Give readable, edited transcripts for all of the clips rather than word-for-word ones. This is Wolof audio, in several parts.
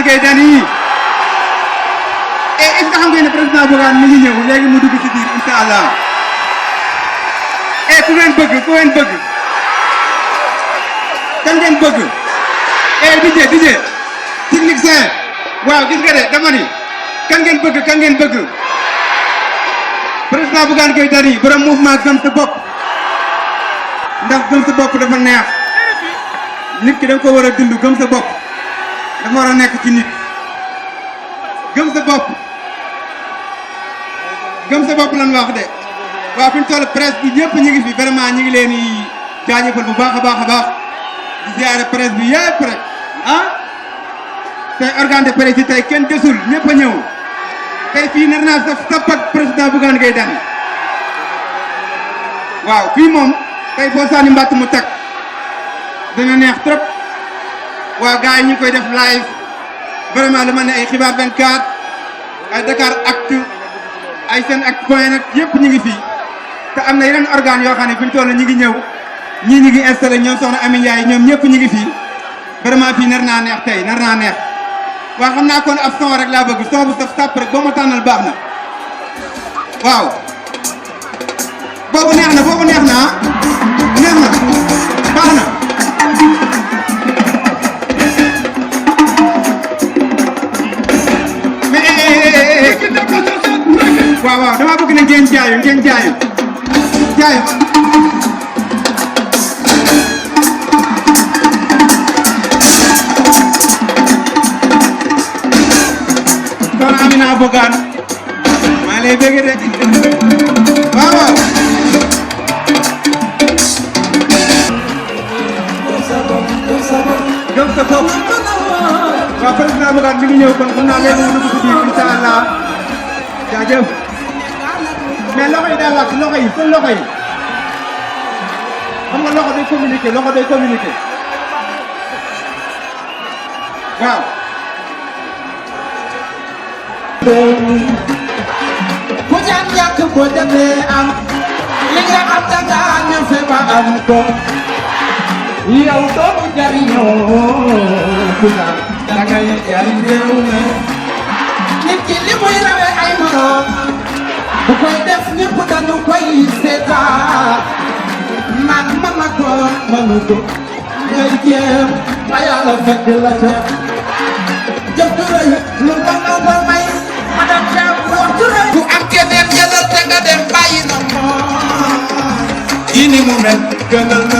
Gueye Dany et est-ce que xam ngeen ne président Bougane mi ngi ñëw léegi mu dugg ci biir incha allah et ku ngeen bëgg kan ngeen bëgg et DJ technicien waaw gis nga de dama ni kan ngeen bëgg président Bougane Gueye Dany borom mouvement gëm sa bopp ndax gëm sa bopp dafa neex nit ki da nga ko war a dund gëm sa bopp dafa war a nekk ci nit gëm sa bopp lan wax de waaw fi ñu toll presse bi ñëpp ñu ngi fi vraiment ñu ngi leen di jaajëfal bu baax a baax di ziare presse bi yëpp rek tey organe de presse yi tey kenn desul ñëpp a ñëw tey fii nar naa sap ak président Bougane Gueye Dany waaw fii moom tey boo sànni mbàtt mu tag dana neex trop waaw gars yi ñu ngi koy def live vraiment lu mel ne ay xibaar 24 ay Dakar Actu ay Sen Actu point net yëpp ñu ngi fii te am na yeneen organes yoo xam ne fi ñu toll ñu ngi ñëw ñii ñu ngi installé ñoom soxna Amy Ndiaye ñoom ñëpp ñu ngi fii vraiment fii nar naa neex tey nar naa neex waaw xam naa kon ab son rek laa bëgg son bu saf sàpp rek boo ma tànnal baax na waaw boobu neex na baax na waaw dama bëgg na ngeen jaayu soxna Amina Bougane maa lay bëgg de waaw gëm sa bopp waaw président Bougane mi ngi ñëw kon xam naa léegi mu dugg ci biir incha allah jaajëf mais loxo yi daa wax loxo yi seen loxo yi xam nga loxo day communiquer waaw ku ñaan ñàkk ko demee am li nga am danga ñëfe ba am ko yow doomu jariñoo ku naan dangay jariñ réew mi nit ki li muy rawee ay moroom bu koy def ñëpp dañu koy seetaan man mën ko ngay jéem ba yàlla fekk la ca jëf du rëy lu mën na ko may madame Thiam wax du rëy ku am keneen jëlal te nga dem bàyyi na moom kii ni mu mel gënal na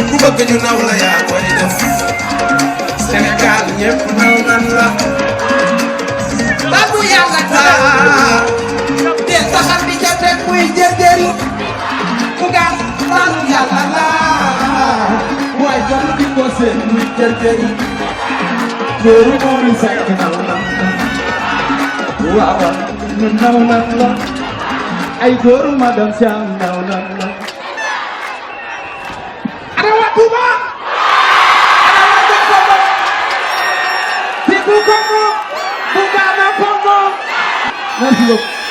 ku bëgg ñu naw la yaa koy def Sénégal ñëpp naw nan la babu yàlla taa de saxar di ca teg muy jëjëri ku gaan babu yàlla la mooy jox di ko seen muy jëjëri góoru moomi sekk naw nan la waaw ñu naw nan la ay góoru madame Thiam naw nan la ana waa Touba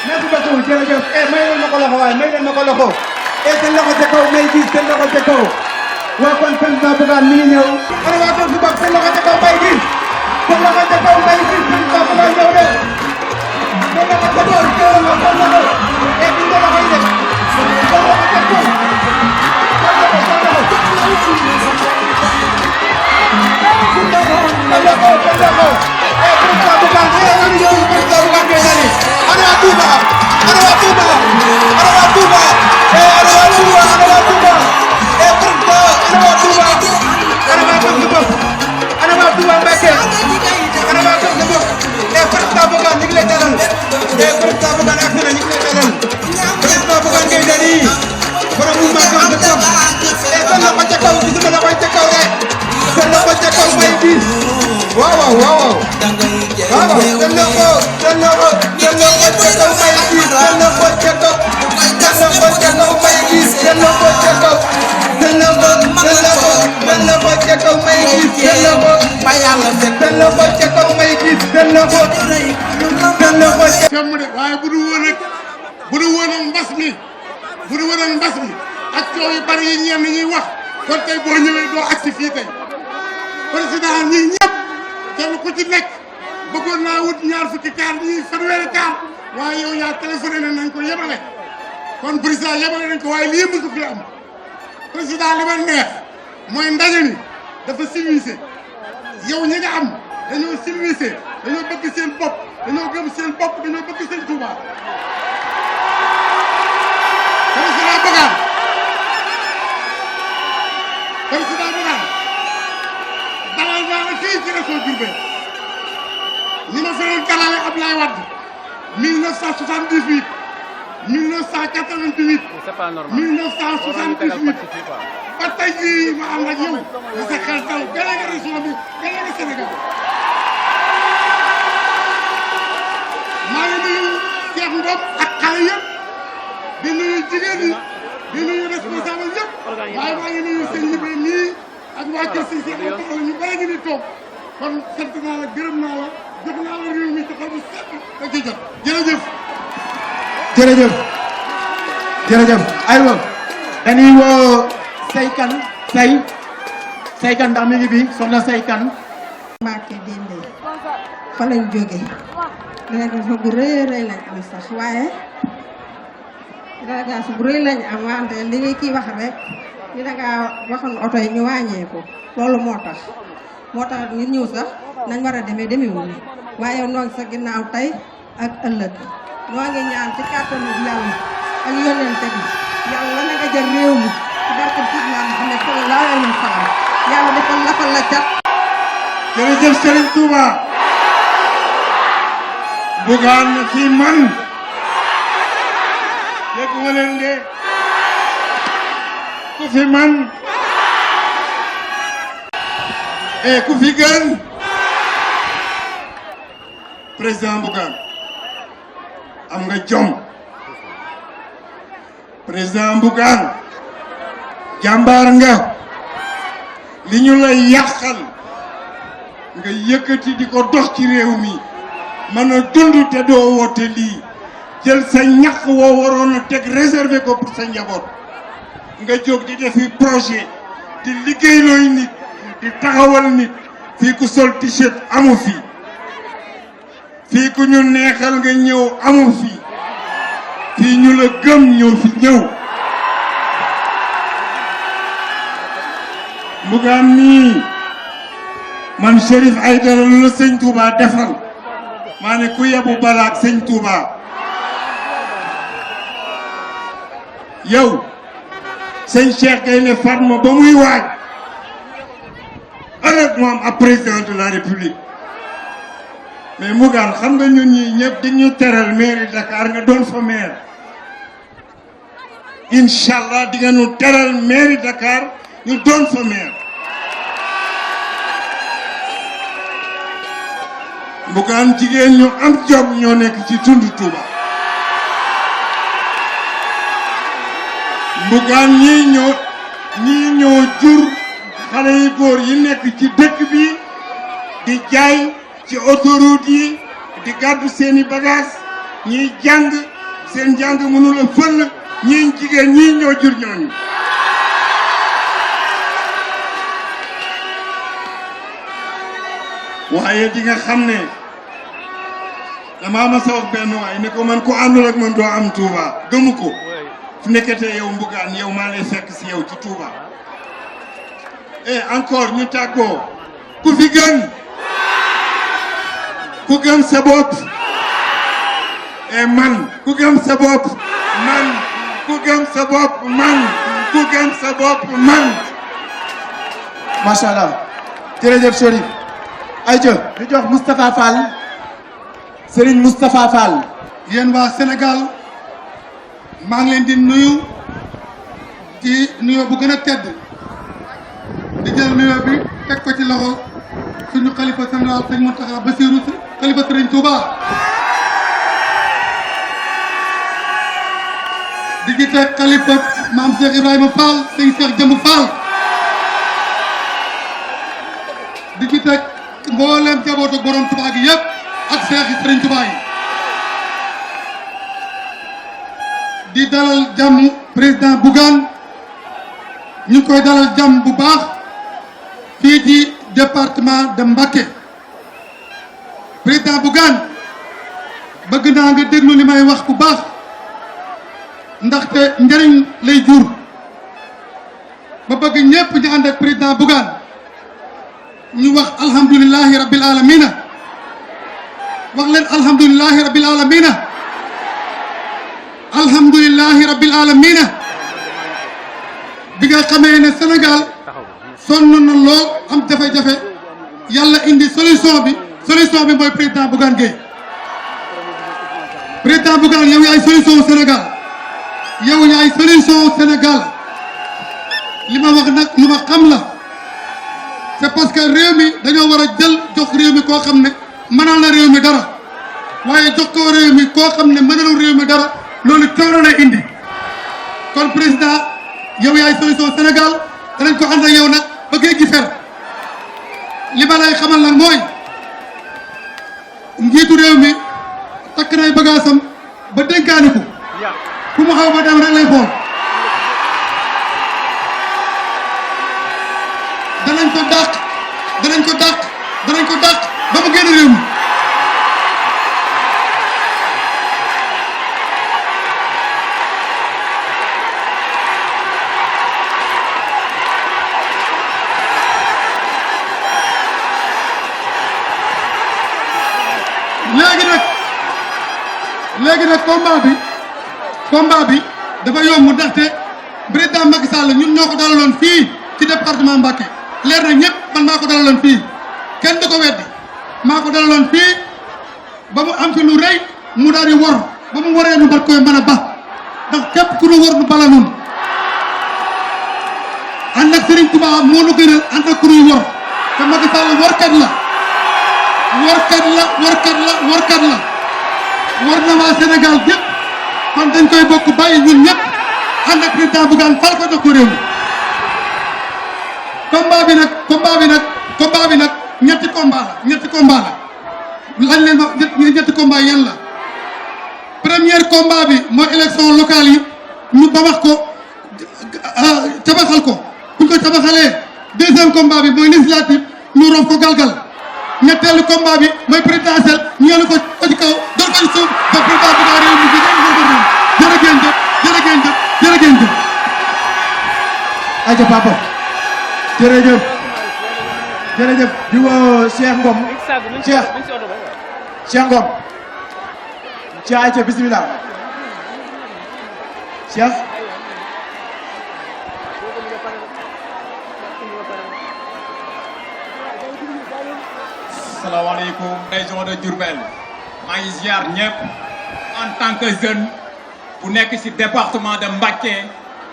merci beaucoup jërëjëf may leen ma ko loxo waaye may leen ma ko loxo seen loxo ca kaw may gis seen loxo ca kaw waa kon président Bougane mi ngi ñëw ana waa toog si bopp seen loxo ca kaw may gis seen loxo ca kaw may gis président Bougane ñëw de seen loxo ca kaw seen loxo ca kaw gis nga loxo yi de seen loxo ca kaw Touba dangay jël waaw réew jël na mi ko jël na ko jël na ko ca kaw may gis jël na ko ca kaw jël na ko ca kaw may gis jël na ko ca kaw jël na ko jël na ko jël na ko ca kaw may gis jël na ko ba yàlla fekk jël na ko ca kaw may gis jël na ko jël na ko femm de waaye bu du woon ak mbas mi bu du woon ak mbas mi ak coow yu bari yi ñenn ñuy wax kon tey boo ñëwee doo agsi fii tey président ñi ñëpp kenn ku ci nekk bëggoon naa wut ñaar fukki kaar ñii fanweeri kaar waaye yow yaa téléphoné ne nañ ko yemale kon président yemale nañ ko waaye lii mësu fi am président li ma neex mooy ndaje mi dafa civilisé yow ñi nga am dañoo civilisé dañoo bëgg seen bopp dañoo gëm seen bopp dañoo bëgg seen Touba président Bougane dalal naa la fii ci région Diourbel ñi ma fi doon dalale Abdoulaye Wade 1978 1988 1978 ba tey jii ma ànd ak yow na sa xel dal gën a région bi gën a Sénégal maa ngi nuyu Cheikh Ngom ak xale yëpp di nuyu jigéen ñi di nuyu responsable yëpp waaye maa ngi nuyu sëñ Ibrahima nii ak waa kër si Cheikh Ngom ñu bëri ngi ni toog kon sant naa la gërëm naa la jox naa la réew mi ci xol bu set da ci jot jërëjëf. jërëjëf jërëjëf aywa dañuy woo saykan saykan ndax mi ngi bi soxna saykan Mbacke Dende fa lañ jóge délégation bu rëy rëy lañ am sax waaye délégation bu rëy lañ am wante li nga kii wax rek ni dangaa waxoon oto yi ñu wàññeeku loolu moo tax ñu ñëw sax nañ war a demee demeewul ni waaye noo ngi sa ginnaaw tey ak ëllëg noo ngi ñaan ci kàttanu yàlla ak yonente bi yàlla na nga jël réew mi ci barke Seydina Muhammad sallallahu alayhi wa sallam yàlla defal lafal la cat jërëjëf Serigne Touba Bougane fi man yëguma leen de ku fi man ku fi gën président Bougane am nga jom président Bougane jàmbaar nga li ñu lay yàqal nga yëkkati di ko dox ci réew mi mën a dund te doo woote lii jël sa ñax woo waroon a teg réservé ko pour sa njaboot nga jóg di defi projet di liggéeylooy nit di taxawal nit fii ku sol t-shirt amu fi fii ku ñu neexal nga ñëw amu fi fii ñu la gëm ñëw fi ñëw Bougane nii man Chérif Aïdara lu la sëñ Touba defal maa ne ku yebu balaak sëñ Touba yow sëñ Cheikh Gaïndé Fatma ba muy waaj ëllëg mu am ab président de la République mais Bougane xam nga ñun ñi ñëpp dañu teral mairie Dakar nga doon fa maire incha allah di nga ñu teral mairie Dakar ñu doon fa maire Bougane jigéen ñu am jom ñoo nekk ci tund Touba Bougane ñii ñoo jur xale yu góor yi nekk ci dëkk bi di jaay ci autoroute yi di gàddu seeni bagage ñiy jàng seen jàng mënul a fël ñii jigéen ñii ñoo jur ñooñu waaye di nga xam ne damaa ma sa wax benn waay ne ko man ku àndul ak man doo am Touba gëmu ko fu nekkatee yow Bougane yow maa lay fekk si yow ci Touba et encore ñu tàggoo ku fi gën ku gëm sa bopp et man ku gëm sa bopp man ku gëm sa bopp man ku gëm sa bopp man macha allah jërëjëf Chérif ayca di jox Moustapha Fall Serigne Moustapha Fall. yéen waa Sénégal maa ngi leen di nuyu ci nuyoo bu gën a tedd di jël nuyoo bi teg ko ci loxo suñu xalifa général sëñ Mountakha Bassirou xalifa Sëriñ Touba di ci teg xalifa maam Cheikh Ibrahima Fall sëñ Cheikh Jëmb Fall di ci teg mboolem jabootu borom Touba gi yëpp ak Cheikh yi Sëriñ Touba yi di dalal jàmm président Bougane ñu ngi koy dalal jàmm bu baax fii ci département de Mbacké président Bougane bëgg naa nga déglu li may wax bu baax ndaxte njëriñ lay jur ba bëgg ñëpp ñu ànd ak président Bougane ñu wax alhamdulillahi rabbil alamina wax leen alhamdulillahi rabbil alamina alhamdulillahi rabbil alamina bi nga xamee ne Sénégal sonn na lool am jafe-jafe yàlla indi solution bi mooy président Bougane Gueye président Bougane yow yaay solution Sénégal yow yaay solution Sénégal li ma wax nag lu ma xam la c'est parce que réew mi dañoo war a jël jox réew mi koo xam ne mënal na réew mi dara waaye jox ko réew mi koo xam ne mënalul réew mi dara loolu coono lay indi kon président yow yaay solution Sénégal danañ ko ànd ak yow nag ba géej gi fer li ma lay xamal nag mooy njiitu réew mi takk nay bagaasam ba dénkaani ko fu mu xaw ba dem rek lay xool danañ ko dàq ba mu génn réew mi léegi nag combat bi dafa yomb ndaxte président Macky Sall ñun ñoo ko dalaloon fii ci département Mbacké leer na ñëpp man maa ko dalaloon fii kenn du ko weddi maa ko dalaloon fii ba mu am fi lu rëy mu daal di wor ba mu waree nu bat koy mën a ba ndax képp ku nu wor nu bala nun ànd ak Serigne Touba moo nu gënal ànd ak ku nuy wor te Macky Sall workat la war na waa Sénégal gépp kon dañ koy bokk bàyyi ñun ñëpp ànd ak président Bougane fal ko jox ko réew mi combat bi nag ñetti combat la lañ leen wax ñetti combat yan la premier combat bi mooy élection locale yi ñu babax ko tabaxal ko buñ ko tabaxalee deuxième combat bi mooy législative ñu roof ko galgal ñetteelu combat bi mooy présidentiel ñu yàlla ko ci kaw door ko ci suuf ba président bi daa réew mi jërë ngeen jëf aja papa jërëjëf di woo Cheikh Ngom Cheikh Ngom ci aja bismillah Cheikh salaamaaleykum région de Diourbel maa ngi ziar ñëpp en tant que jeune bu nekk ci département de Mbacké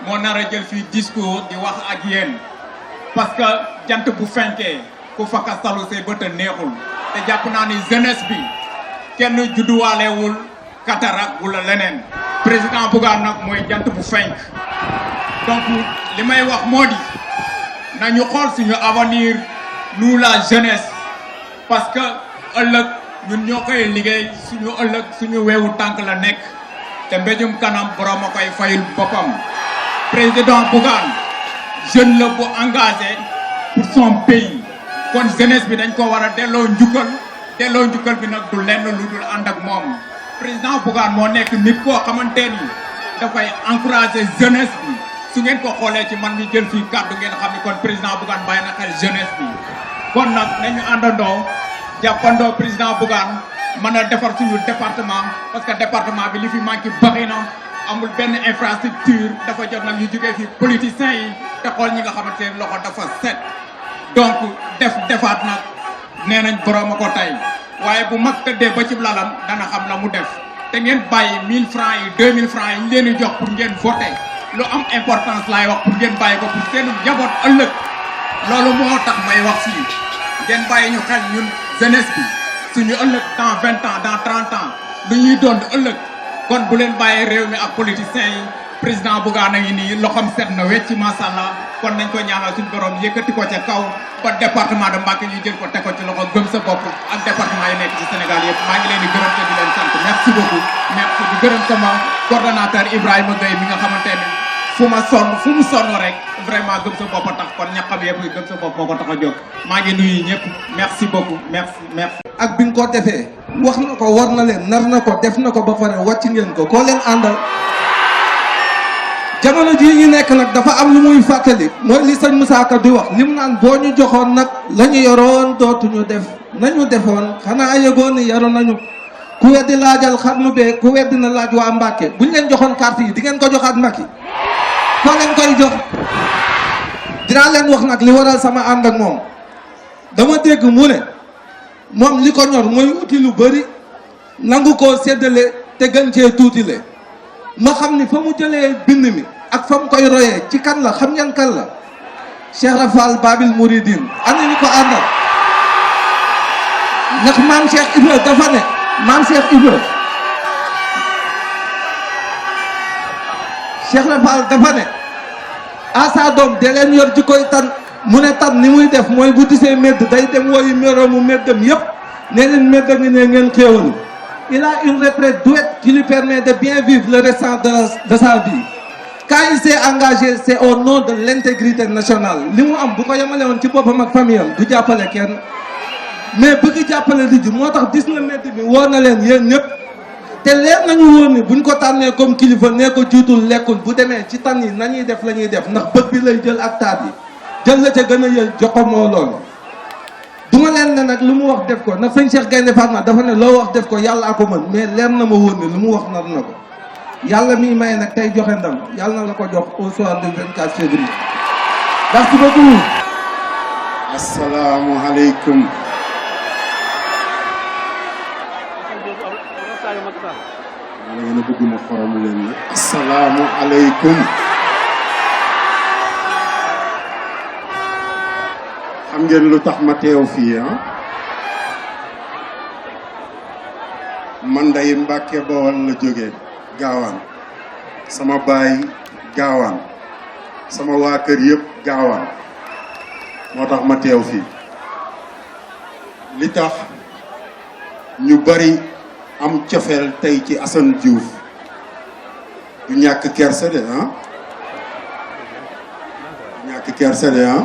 moo nar a jël fii discours di wax ak yéen parce que jant bu fenkee ku fakka salu say bët a neexul te jàpp naa ni jeunesse bi kenn judduwaalewul katarak wala leneen président Bougane nag mooy jant bu fenk donc li may wax moo di nañu xool suñu avenir nous la jeunesse parce que ëllëg ñun ñoo koy liggéey suñu ëllëg suñu weewu tànk la nekk te mbéjum kanam borom a koy fayul boppam président Bougane jeune la bu engagé pour son pays kon jeunesse bi dañ ko war a delloo njukkal bi nag du lenn lu dul ànd ak moom président Bougane moo nekk nit koo xamante ni dafay encourager jeunesse bi su ngeen ko xoolee ci man mi jël fii kàddu ngeen xam ni kon président Bougane bàyyi na xel jeunesse bi kon nag nañu àndandoo jàppandoo président Bougane mën a defar suñu département parce que département bi li fi manqué bari na amul benn infrastructure dafa jot nag ñu jógee fi politiciens yi te xool ñi nga xamante ne loxo dafa set donc defaat nag nee nañ borom a ko tey waaye bu mag tëddee ba ci lalam dana xam la mu def te ngeen bàyyi 1000 francs yi 2000 francs yi ñu leen di jox pour ngeen voter lu am importance laay wax pour ngeen bàyyi ko pour seen njaboot ëllëg loolu moo tax may wax fii ngeen bàyyi ñu xel ñun jeunesse bi suñu ëllëg dans 20 ans dans 30 ans lu ñuy doon ëllëg kon bu leen bàyyee réew mi ak politiciens yi président Bougane a ngi nii loxom set na wecc macha allah kon nañ ko ñaanal suñu borom yëkkati ko ca kaw ba département de Mbacké ñu jël ko teg ko ci loxo gëm sa bopp ak département yi nekk ci Sénégal yëpp maa ngi leen di gërëm te di leen sant merci beaucoup merci di gërëm sama coordonnateur Ibrahima Gueye mi nga xamante ne fu mu sonn rek vraiment gëm sa bopp a tax kon ñaqam yëpp gëm sa bopp moo ko tax a jóg maa ngi nuyu ñëpp merci beaucoup merci. ak bi nga ko defee wax na ko war na leen nar na ko def na ko ba pare wàcc ngeen ko koo leen àndal jamono jii ñu nekk nag dafa am lu muy fàttali mooy li sëñ Moussa Ka di wax li mu naan boo ñu joxoon nag la ñu yoroon dootuñu def nañu defoon xanaa yëgoon ni yaru nañu ku weddi laajal xarnu bee ku weddi na laaj waa Mbàkke buñ leen joxoon carte yi di ngeen ko joxaat Macky koo leen koy jox dinaa leen wax nag li waral sama ànd ak moom dama dégg mu ne moom li ko ñor mooy uti lu bëri nangu koo séddale te gën cee tuutile ma xam ni fa mu jëlee bind mi ak fa mu koy royee ci kan la xam ngeen kan la Cheikh Rafal Babil Mouridine ana ñu ko àndal ndax maam Cheikh Ibra dafa ne maam Cheikh Ibra Cheikh Rafal dafa ne asa doom de leen yor ci koy tan mu ne tan ni muy def mooy bu tisee medd day dem woyu méroomu meddam yépp ne leen medd ngi ne ngeen xéewalu il a une retraite douette qui lui permet de bien vivre le restant de sa vie. Quand il s'est engagé, c'est au nom de l'intégrité nationale. li mu am bu ko yemale woon ci boppam ak famille am du jàppale kenn mais bëgg jàppale nit ñi moo tax gis na mbedd mi woo na leen yéen ñëpp te leer nañu woon ni buñ ko tànnee comme kilifa nee ko jiitul lekkul bu demee ci tànn yi nañuy def la ñuy def ndax bët bi lay jël ak taat yi jël la ca gën a yël jox ko moo loolu. du ma leen ne nag lu mu wax def ko nag sëñ Cheikh Gaynde Fatma dafa ne loo wax def ko yàlla a ko mën mais leer na ma woon ne lu mu wax nar na ko yàlla miy maye nag tey joxe ndam yàlla na la ko jox au soir du 24 février. merci beaucoup. asalaamualeykum. maa ngi leen a bëgg ma xorom leen nag. asalaamualeykum. xam ngeen lu tax ma teew fii ah. man day Mbàkke Bawal la jógee gaawaan sama baay gaawaan sama waa kër yëpp gaawaan moo tax ma teew fii li tax ñu bari am cofeel tey ci Assane Diouf du ñàkk kersa de ah du ñàkk kersa de ah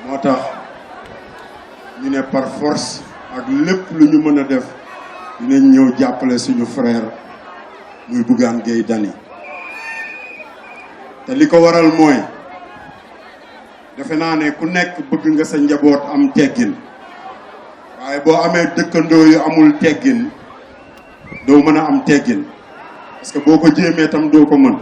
moo tax ñu ne par force ak lépp lu ñu mën a def dinañ ñëw jàppale suñu frère muy Bougane Gueye Dany te li ko waral mooy defe naa ne ku nekk bëgg nga sa njaboot am teggin waaye boo amee dëkkandoo yu amul teggin doo mën a am teggin parce que boo ko jéemee tam doo ko mën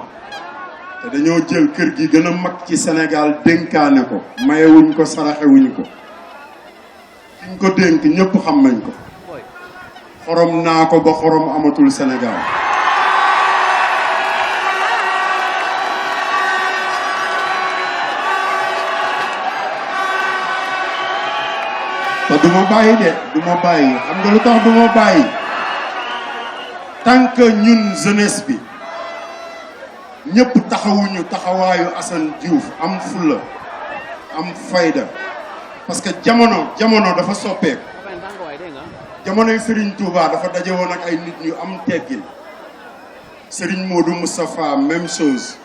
te dañoo jël kër gi gën a mag ci Sénégal dénkaane ko mayewuñ ko saraxewuñ ko fiñ ko dénk ñëpp xam nañ ko xorom naa ko ba xorom amatul Sénégal te du ma bàyyi de du ma bàyyi xam nga lu tax du ma bàyyi tant que ñun jeunesse bi ñëpp taxawuñu taxawaayu Assane Diouf am fulla am fayda parce que jamono dafa soppeeku jamonoy Serigne Touba dafa daje woon ak ay nit ñu am teggin Serigne Modou Moustapha même chose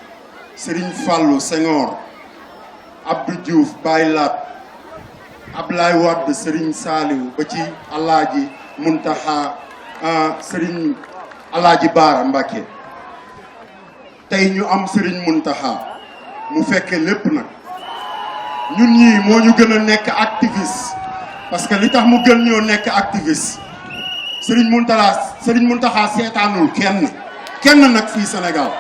Serigne Fallou Senghor Abdou Diouf Baye Lat Ablaye Wade Serigne Saliou ba ci Alaaji Muntaxa Serigne Alaaji Baara Mbàkke tey ñu am Serigne Muntaxa mu fekke lépp nag ñun ñii moo ñu gën a nekk activiste parce que li tax mu gën ñoo nekk activiste Serigne Muntaxa seetaanul kenn nag fii Sénégal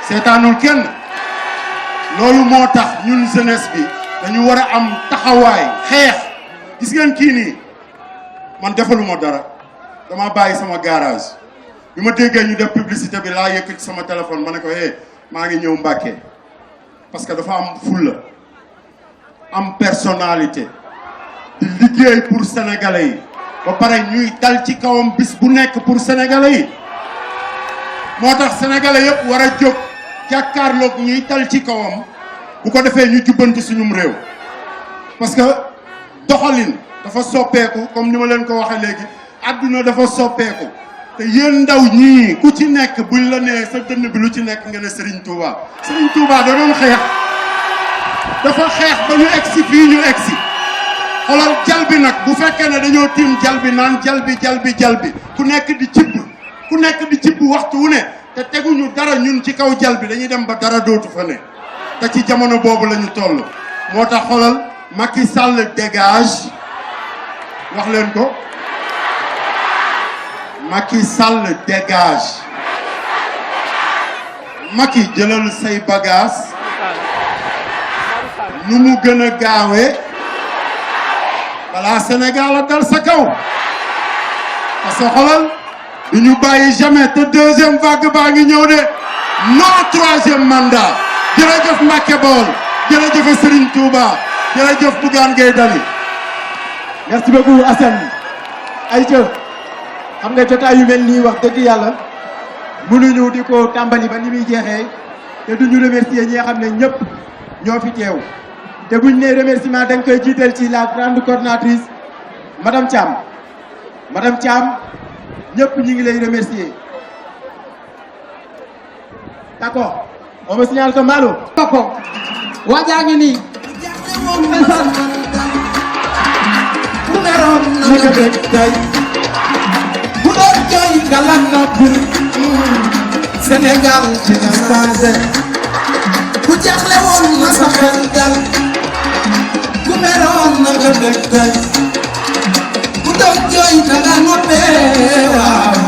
seetaanul kenn loolu moo tax ñun jeunesse bi dañu war a am taxawaay xeex gis ngeen kii nii man defaluma dara dama bàyyi sama garage bi ma déggee ñu def publicité bi laa yëkkati sama téléphone ma ne ko maa ngi ñëw Mbàkke parce que dafa am fulla am personnalité di liggéey pour sénégalais yi ba pare ñuy dal ci kawam bis bu nekk pour sénégalais yi moo tax sénégalais yëpp war a jóg jàkkaarloog ñuy dal ci kawam bu ko defee ñu jubbanti suñum réew parce que doxalin dafa soppeeku comme ni ma leen ko waxee léegi adduna dafa soppeeku te yéen ndaw ñii ku ci nekk buñ la nee sa dënn bi lu ci nekk nga ne Serigne Touba Serigne Touba da doon xeex dafa xeex ba ñu egsi fii ñu egsi xoolal jal bi nag bu fekkee ne dañoo tiim jal bi naan jal bi ku nekk di cibb waxtu wu ne te teguñu dara ñun ci kaw jal bi dañuy dem ba dara dootu fa ne te ci jamono boobu la ñu toll moo tax xoolal Macky Sall dégage wax leen ko Macky Sall dégage Macky jëlal say bagage nu mu gën a gaawee balaa Sénégal a dal sa kaw parce que xoolal du ñu bàyyi jamais te deuxième vague baa ngi ñëw de non troisième mandat jërëjëf Mbacké Bawol jërëjëf Serigne Touba jërëjëf Bougane Gueye Dany. merci beaucoup Assane ayca xam nga jotaay yu mel nii wax dëgg yàlla mënuñu di ko tàmbali ba ni muy jeexee te duñu remercier ñi nga xam ne ñëpp ñoo fi teew te buñ ne remerciement dañ koy jiital ci la grande coordinatrice madame Thiam ñëpp ñi ngi lay remercier d'accord on me signale que Malo ko waajaa ngi nii ndeysaan bu meroon na nga dégg tey bu doon jooy galan na bur Sénégal dina changé bu jaaxle woon na sa xel dal bu meroon na nga dégg tey bu doon jooy danga noppee waaw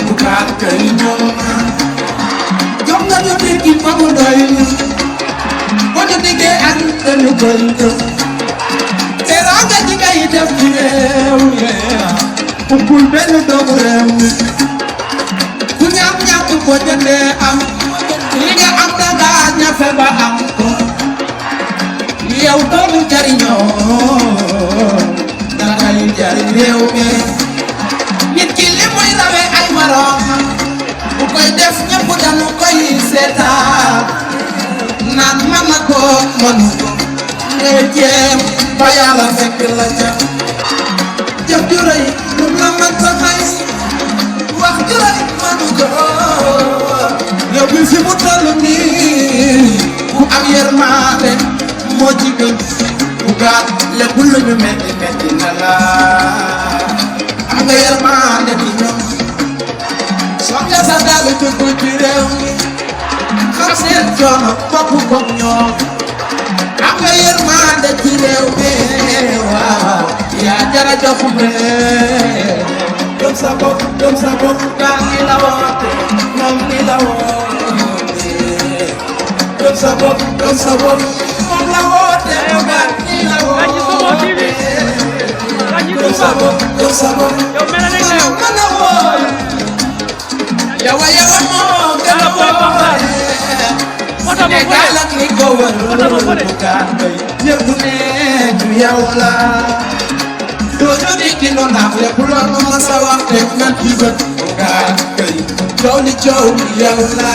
bu kaat kay ñëw jox nga ñu déggi ba mu doy boo ñu diggee ak dañu koy jëf teraanga ji ngay def ci réew mi umpul benn doomu réew mi ku ñàkk ñàkk boo jëndee am li nga am danga ñafe ba am ko yow doomu jariñoo dangay jariñ réew mi nit ki li muy rawee ay maroom bu koy def ñëpp dañu koy seetaan naan man na ko mënu ko ngay jéem ba yàlla fekk la ca jëf ju rëy lu la mën sa may wax ju rëy mënu ko yow bi fi mu toll nii ku am yërmande moo ci gën bu gaat lépp lu ñu metti metti na la am nga yërmande di ñoom soo nga sa dal dugg ci réew mi xam seen coono bopp bopp ñoom am nga yërmande ci réew mi waaw yaa jara jox mbee gëm sa bopp gaa ngi la woote moom ngi la woote gëm sa bopp moom la woote gaa ngi la woote gëm sa bopp moom la woote yawa moom gën a woote Sénégal ak li ko wër bugaan bay ñëpp ne ñu yow la doo ñu dikki no naaf lépp loo nu ma sa wax teg nga ci bët bugaan bay coow li yow la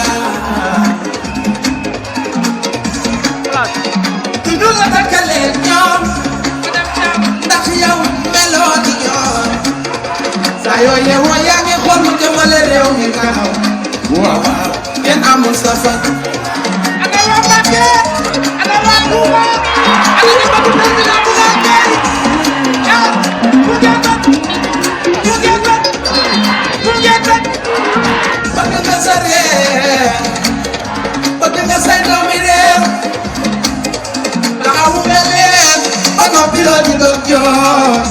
tudd la dakkalee ñoom ndax yow meloo di ñoom saa yoo yeewoo yaa ngi xool mu jëmale réew mi kanam waaw kenn amul sa fan ana waa Mbacké ana waa Touba ana ñu bëgg président Bougane Gueye ah bu ngeen bëgg nga sa réew bëgg nga say doomi réew taxawu nga leen ba noppi loo di doon jox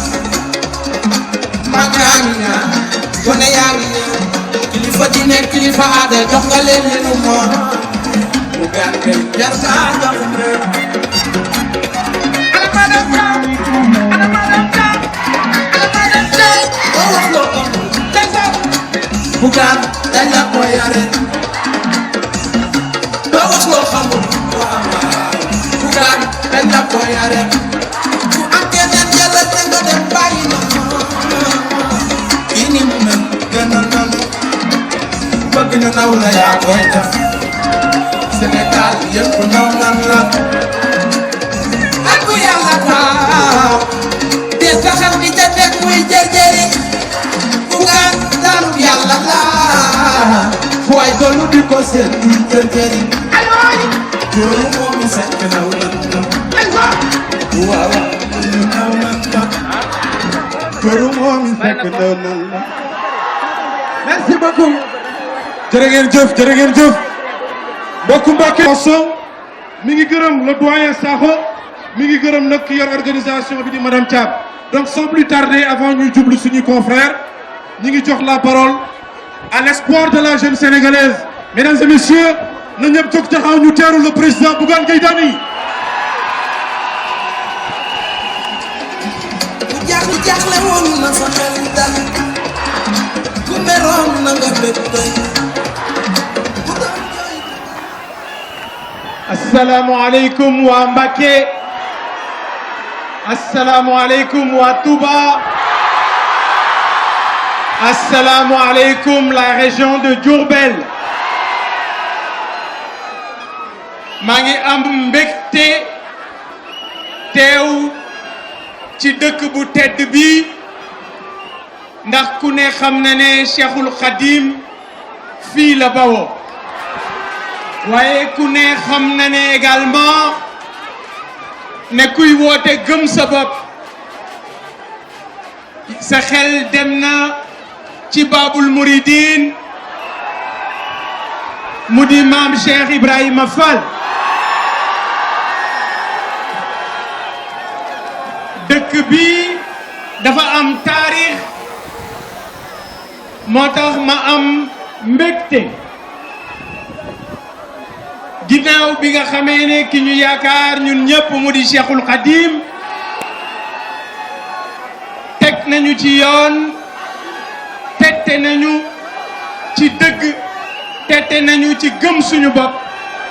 mag yaa ngi ñaan gone yaa ngi ñaan kilifa diine kilifa aada jox nga leen li nu moom Bougane Gueye jar naa jox réew ana madame Thiam boo wax loo ko Bougane dañ la ko yare doo wax loo xamul Bougane dañ la ko yare ndaw la yaa koy def Sénégal yëpp ndaw nan la ak bu yàlla taaw te saxal di ca teg muy jërjëri Bougane daanu yàlla la waaye doolu di ko seet muy jërjëri jooru moomi sekk ndaw nan la waaw ndaw nan la jooru moomi sekk ndaw nan la merci beaucoup. jërë ngeen jëf mbokku Mbacké mi ngi gërëm le doyen Sakho mi ngi gërëm nag ki yor organisation bi di madame Thiam donc sans plus tarder avant ñuy jublu suñuy confrères ñi ngi jox la parole à l'espoir de la jeune sénégalaise mesdames et messieurs na ñëpp jóg taxaw ñu teeru le président Bougane Gueye Dany ku jaaxle woon na sa xel dal ku meroon na nga bëgg doy asalaamaaleykum waa Mbacké asalaamaaleykum waa Touba asalaamaaleykum la région de Diourbel maa ngi am mbégte teew ci dëkk bu tedd bi ndax ku ne xam na ne Cheikhul Khadim fii la bawoo waaye ku ne xam na ne également ne kuy woote gëm sa bopp sa xel dem na ci Babul Mouridine mu di maam Cheikh Ibrahima Fall dëkk bi dafa am taarix moo tax ma am mbégte ginnaaw bi nga xamee ne ki ñu yaakaar ñun ñëpp mu di Cheikhul Khadim teg nañu ci yoon tette nañu ci dëgg tette nañu ci gëm suñu bopp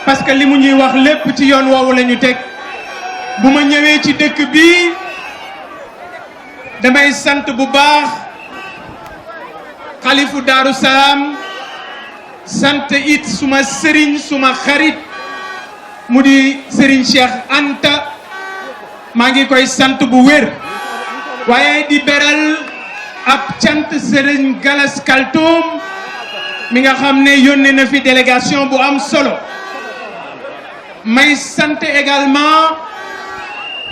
parce que li mu ñuy wax lépp ci yoon woowu la ñu teg bu ma ñëwee ci dëkk bi damay sant bu baax xalifu Daaru Salaam sant it suma sëriñ suma xarit mu di sëriñ Cheikh Anta maa ngi koy sant bu wér waaye di beral ab cant sëriñ Galas Kaltoum mi nga xam ne yónnee na fi délégation bu am solo may sant également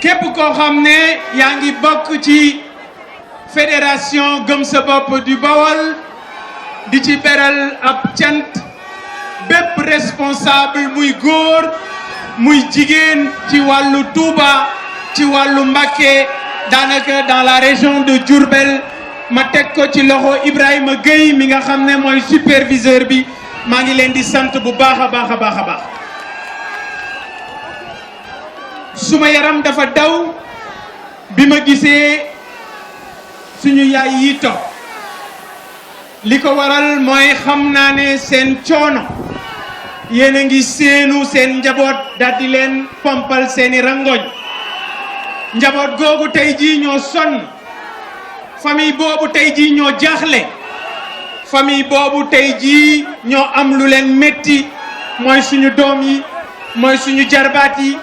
képp koo xam ne yaa ngi bokk ci fédération Gëm sa bopp du Bawol di ci beral ab cant bépp responsable muy góor muy jigéen ci wàllu Touba ci wàllu Mbacké daanaka dans la région de Diourbel ma teg ko ci loxo Ibrahima Gueye mi nga xam ne mooy superviseur bi maa ngi leen di sant bu baax a baax a baax a baax suma yaram dafa daw bi ma gisee suñu yaay yi toog li ko waral mooy xam naa ne seen coono yéen a ngi seenu seen njaboot daal di leen pompal seeni rangoñ njaboot googu tey jii ñoo sonn famille boobu tey jii ñoo jaaxle famille boobu tey jii ñoo am lu leen métti mooy suñu doom yi mooy suñu jarbaat yi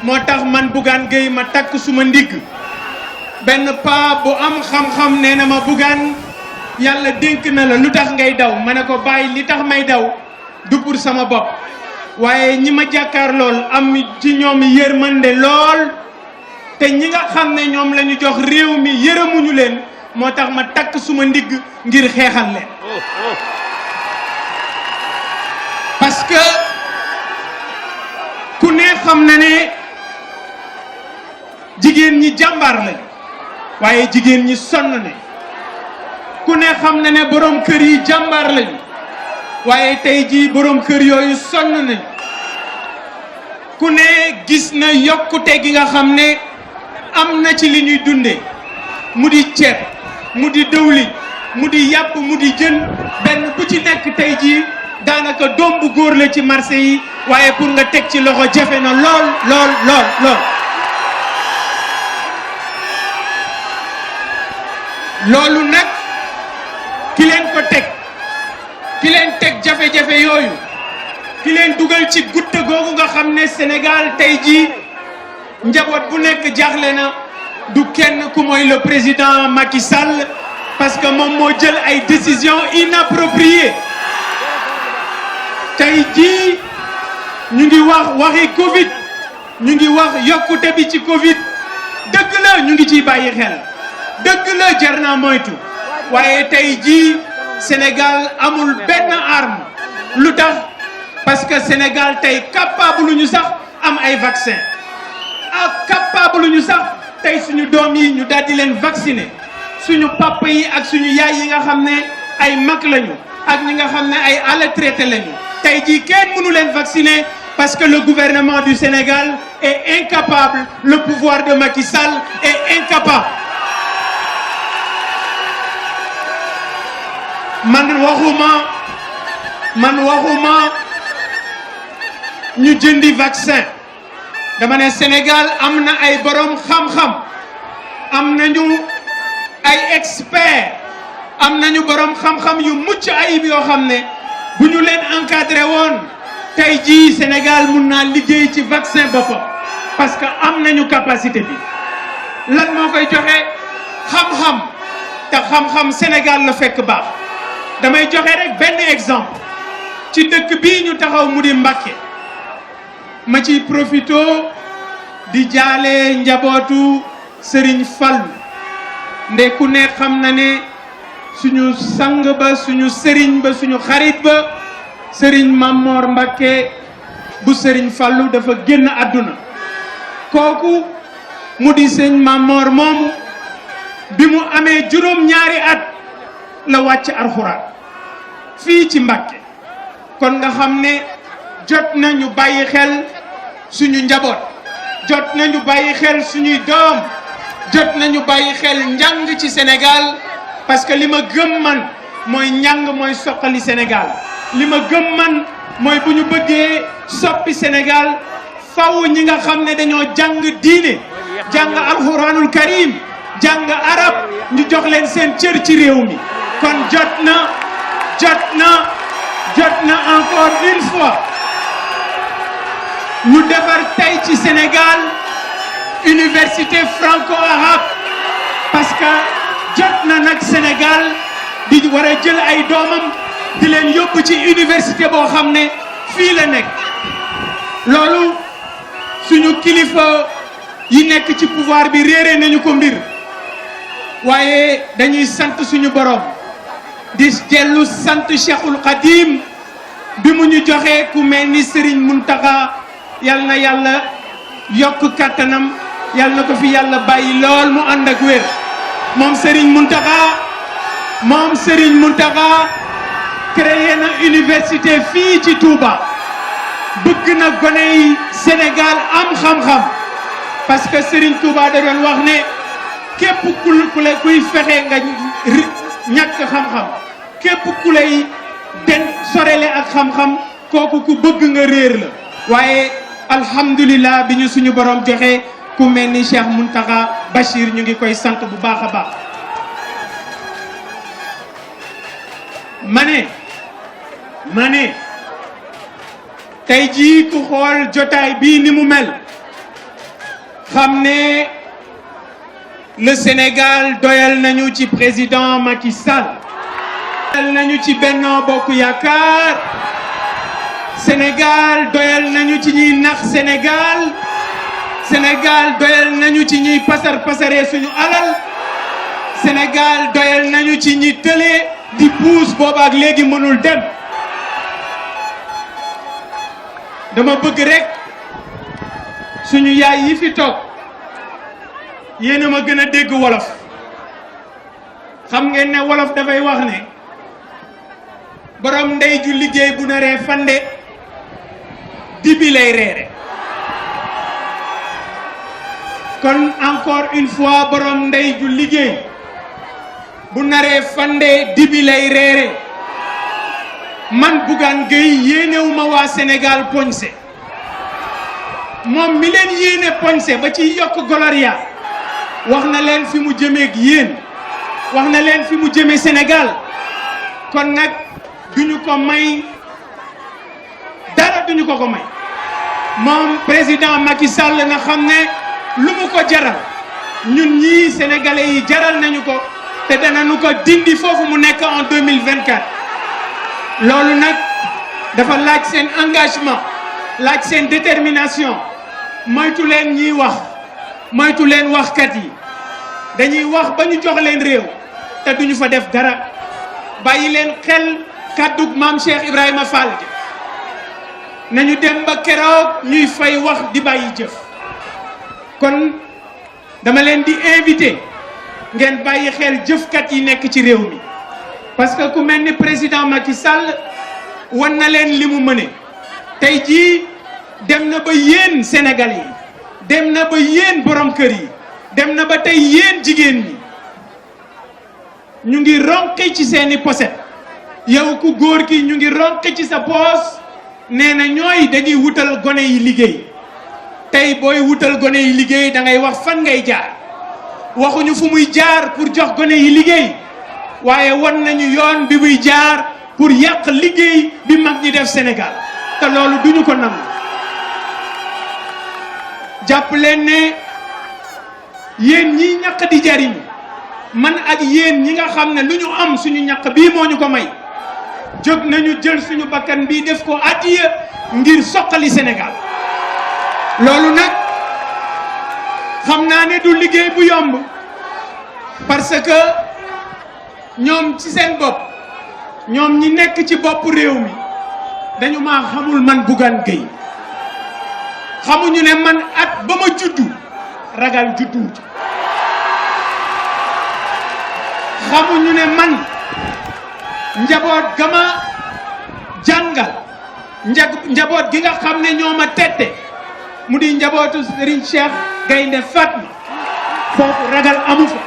moo tax man Bougane Gueye ma takk suma ndigg benn paa bu am xam-xam nee na ma Bougane yàlla dénk na la lu tax ngay daw ma ne ko bàyyi li tax may daw du pour sama bopp waaye ñi ma jàkkaar lool am ci ñoom yërmande lool te ñi nga xam ne ñoom la ñu jox réew mi yërëmuñu leen moo tax ma takk suma ndigg ngir xeexal leen parce que ku ne xam na ne jigéen ñi jàmbaar lañu waaye jigéen ñi sonn ne ku ne xam na ne borom kër yi jàmbaar lañu waaye tey jii borom kër yooyu sonn nañu ku ne gis na yokkute gi nga xam ne am na ci li ñuy dundee mu di ceeb mu di dëwlin mu di yàpp mu di jën benn bu ci nekk tey jii daanaka doom bu góor la ci marché yi waaye pour nga teg ci loxo jafe na lool lool lool lool loolu nag ki leen ko teg ki leen teg jafe-jafe yooyu ki leen dugal ci gutta googu nga xam ne Sénégal tey jii njaboot bu nekk jaaxle na du kenn ku mooy le président Macky Sall parce que moom moo jël ay décisions inappropriées tey jii ñu ngi wax waxi Covid ñu ngi wax yokkute bi ci Covid dëgg la ñu ngi ciy bàyyi xel dëgg la jar naa moytu waaye tey jii Sénégal amul benn arme lu tax parce que Sénégal tey capable lu ñu sax am ay vaccin ak capable lu ñu sax tey suñu doom yi ñu daal di leen vacciner suñu papa yi ak suñu yaay yi nga xam ne ay mag lañu ak ñi nga xam ne ay retraité lañu tey jii kenn mënu leen vacciner parce que le gouvernement du Sénégal est incapable, le pouvoir de Macky Sall est incapable. man waxuma ñu jëndi vaccin dama ne Sénégal am na ay borom xam-xam am nañu ay experts am nañu borom xam-xam yu mucc ayib yoo xam ne bu ñu leen encadré woon tey jii Sénégal mun naa liggéey ci vaccin boppam parce que am nañu capacité bi lan moo koy joxe xam-xam te xam-xam Sénégal la fekk baax damay joxe rek benn exemple ci dëkk bii ñu taxaw mu di Mbacké ma ciy profito di jaale njabootu Serigne Fallou nde ku ne xam na ne suñu sang ba suñu sëriñ ba suñu xarit ba Serigne Mamor Mbacké bu Serigne Fallou dafa génn àdduna kooku mu di sëñ Mamor moomu bi mu amee juróom-ñaari at la wàcc alxuraan fii ci Mbacké kon nga xam ne jot na ñu bàyyi xel suñu njaboot jot na ñu bàyyi xel suñuy doom jot na ñu bàyyi xel njàng ci Sénégal parce que li ma gëm man mooy njàng mooy soqali Sénégal li ma gëm man mooy bu ñu bëggee soppi Sénégal faw ñi nga xam ne dañoo jàng diine jàng alxuraanul karim jàng arab ñu jox leen seen cër ci réew mi kon jot na encore une fois ñu defar tey ci Sénégal université franco-arabe parce que jot na nag Sénégal di war a jël ay doomam di leen yóbbu ci université boo xam ne fii la nekk loolu suñu kilifa yi nekk ci pouvoir bi réere nañu ko mbir waaye dañuy sant suñu borom di dellu sant Cheikhul Khadim bi mu ñu joxee ku mel ni Serigne Mountakha yal na yàlla yokk kattanam yal na ko fi yàlla bàyyi lool mu ànd ak wér moom Serigne Mountakha créé na université fii ci Touba bëgg na gone yi Sénégal am xam-xam parce que Serigne Touba da doon wax ne képp kuy fexe nga ñàkk xam-xam képp ku lay sorele ak xam-xam kooku ku bëgg nga réer la waaye alhamdulillah bi ñu suñu borom joxe ku mel ni Cheikh Mountakha Bachir ñu ngi koy sant bu baax a baax ma ne tey jii ku xool jotaay bii ni mu mel xam ne le Sénégal doyal nañu ci président Macky Sall doyal nañu ci Benno Bokk Yaakaar Sénégal doyal nañu ci ñuy nax Sénégal doyal nañu ci ñuy pasaree suñu alal Sénégal doyal nañu ci ñi tële di puus boobaak léegi mënul dem dama bëgg rek suñu yaay yi fi toog yéen a ma gën a dégg wolof xam ngeen ne wolof dafay wax ne borom ndey ju liggéey bu naree fande dibi lay reere kon encore une fois borom ndey ju liggéey bu naree fande dibi lay reere man Bougane Gueye yéenewuma waa Sénégal poñse moom mi leen yéene poñse ba ci yokk Gloria wax na leen fi mu jëmeeg yéen wax na leen fi mu jëme Sénégal kon nag duñu ko may dara, duñu ko may moom président Macky Sall na xam ne lu mu ko jaral ñun ñii sénégalais yi jaral nañu ko te danañu ko dindi foofu mu nekk en 2024 loolu nag dafa laaj seen engagement laaj seen détermination moytu leen ñiy wax moytu leen waxkat yi dañuy wax ba ñu jox leen réew te duñu fa def dara bàyyi leen xel kàddug maam Cheikh Ibrahima Fall gi nañu dem ba keroog ñuy fay wax di bàyyi jëf kon dama leen di invité ngeen bàyyi xel jëfkat yi nekk ci réew mi parce que ku mel ni président Macky Sall wan na leen li mu mëne tey jii dem na ba yéen Sénégal yi dem na ba yéen borom kër yi dem na ba tey yéen jigéen ñi ñu ngi ronqi ci seeni poset yow ku góor ki ñu ngi ronqi ci sa poos nee na ñooy dañuy wutal gone yi liggéey tey booy wutal gone yi liggéey da ngay wax fan ngay jaar waxuñu fu muy jaar pour jox gone yi liggéey waaye wan nañu yoon bi muy jaar pour yàq liggéey bi mag ñi def Sénégal te loolu duñu ko nangu jàpp leen ne yéen ñi ñàkk di jariñu man ak yéen ñi nga xam ne lu ñu am suñu ñàkk bii moo ñu ko may jóg nañu jël suñu bakkan bii def ko addiya ngir soqali Sénégal loolu nag xam naa ne du liggéey bu yomb parce que ñoom ci seen bopp ñoom ñi nekk ci bopp réew mi dañu maa xamul man Bougane Gueye xamuñu ne man at ba ma juddu ragal juddu xamuñu ne man njaboot ga ma jàngal njaboot gi nga xam ne ñoo ma tette mu di njabootu Serigne Cheikh Gaynde Fatma foofu ragal amu fa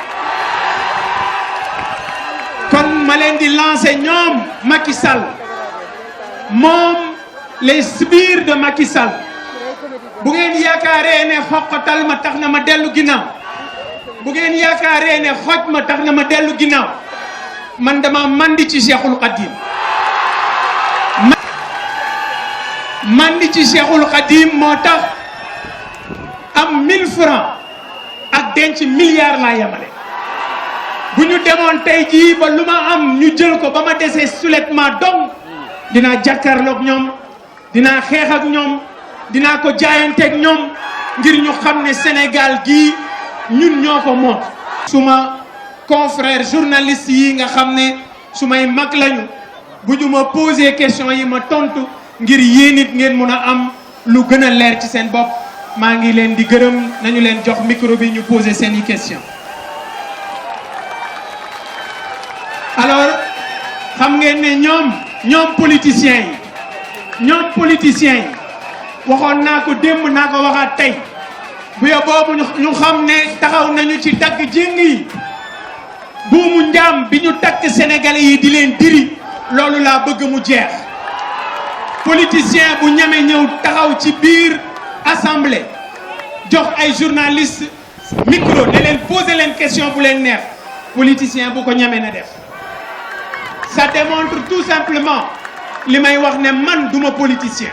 kon ma leen di lancer ñoom Macky Sall moom les sbires de Macky Sall bu ngeen yaakaaree ne xoqatal ma tax na ma dellu ginnaaw bu ngeen yaakaaree ne xoj ma tax na ma dellu ginnaaw man dama mandi ci Cheikhul Khadim mandi ci Cheikhul Khadim moo tax am 1000 francs ak denc milliard laa yemale bu ñu demoon tey jii ba lu ma am ñu jël ko ba ma desee sulettement dong dinaa jàkkaarloog ñoom dinaa xeex ak ñoom dinaa ko jaayanteeg ñoom ngir ñu xam ne Sénégal gii ñun ñoo ko moom suma confrère journaliste yi nga xam ne su may mag lañu bu ñu ma posé question yi ma tontu ngir yéen it ngeen mun a am lu gën a leer ci seen bopp maa ngi leen di gërëm nañu leen jox micro bi ñu posé seen i question alors xam ngeen ne ñoom politiciens yi waxoon naa ko démb naa ko waxaat tey bu yo boobu ñu xam ne taxaw nañu ci dagg jéng yi buumu njaam bi ñu takk sénégalais yi di leen diri loolu laa bëgg mu jeex politicien bu ñeme ñëw taxaw ci biir assemblée jox ay journaliste micro ne leen poser leen question bu leen neex politicien bu ko ñeme na def ça démontre tout simplement li may wax ne man duma politicien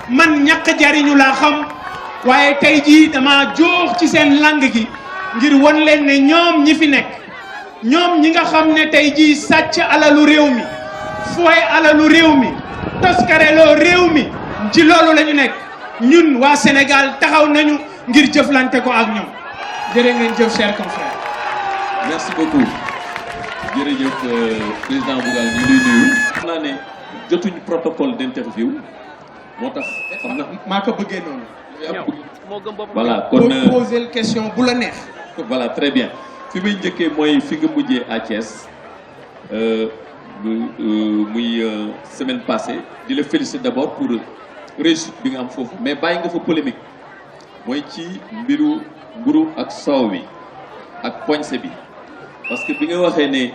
man ñàkk jariñu laa xam waaye tey jii dama joox ci seen lang gi ngir won leen ne ñoom ñi fi nekk ñoom ñi nga xam ne tey jii sàcc alalu réew mi fooy alalu réew mi toskareloo réew mi ci loolu la ñu nekk ñun waa Sénégal taxaw nañu ngir jëflante ko ak ñoom jërë ngeen jëf chers confrères. merci beaucoup jërëjëf président Bougane ñu ngi lay nuyu. xam naa ne jotuñu protocole d'interview moo tax xam na maa ko bëggee noonu. voilà kon poser question bu la neex. voilà très bien fi muy njëkkee mooy fi nga mujjee à Thiès muy semaine passée di la féliciter d'abord pour réussite bi nga am foofu mais bàyyi nga fa polémique mooy ci mbiru mburu ak soow bi ak poñse bi parce que bi nga waxee ne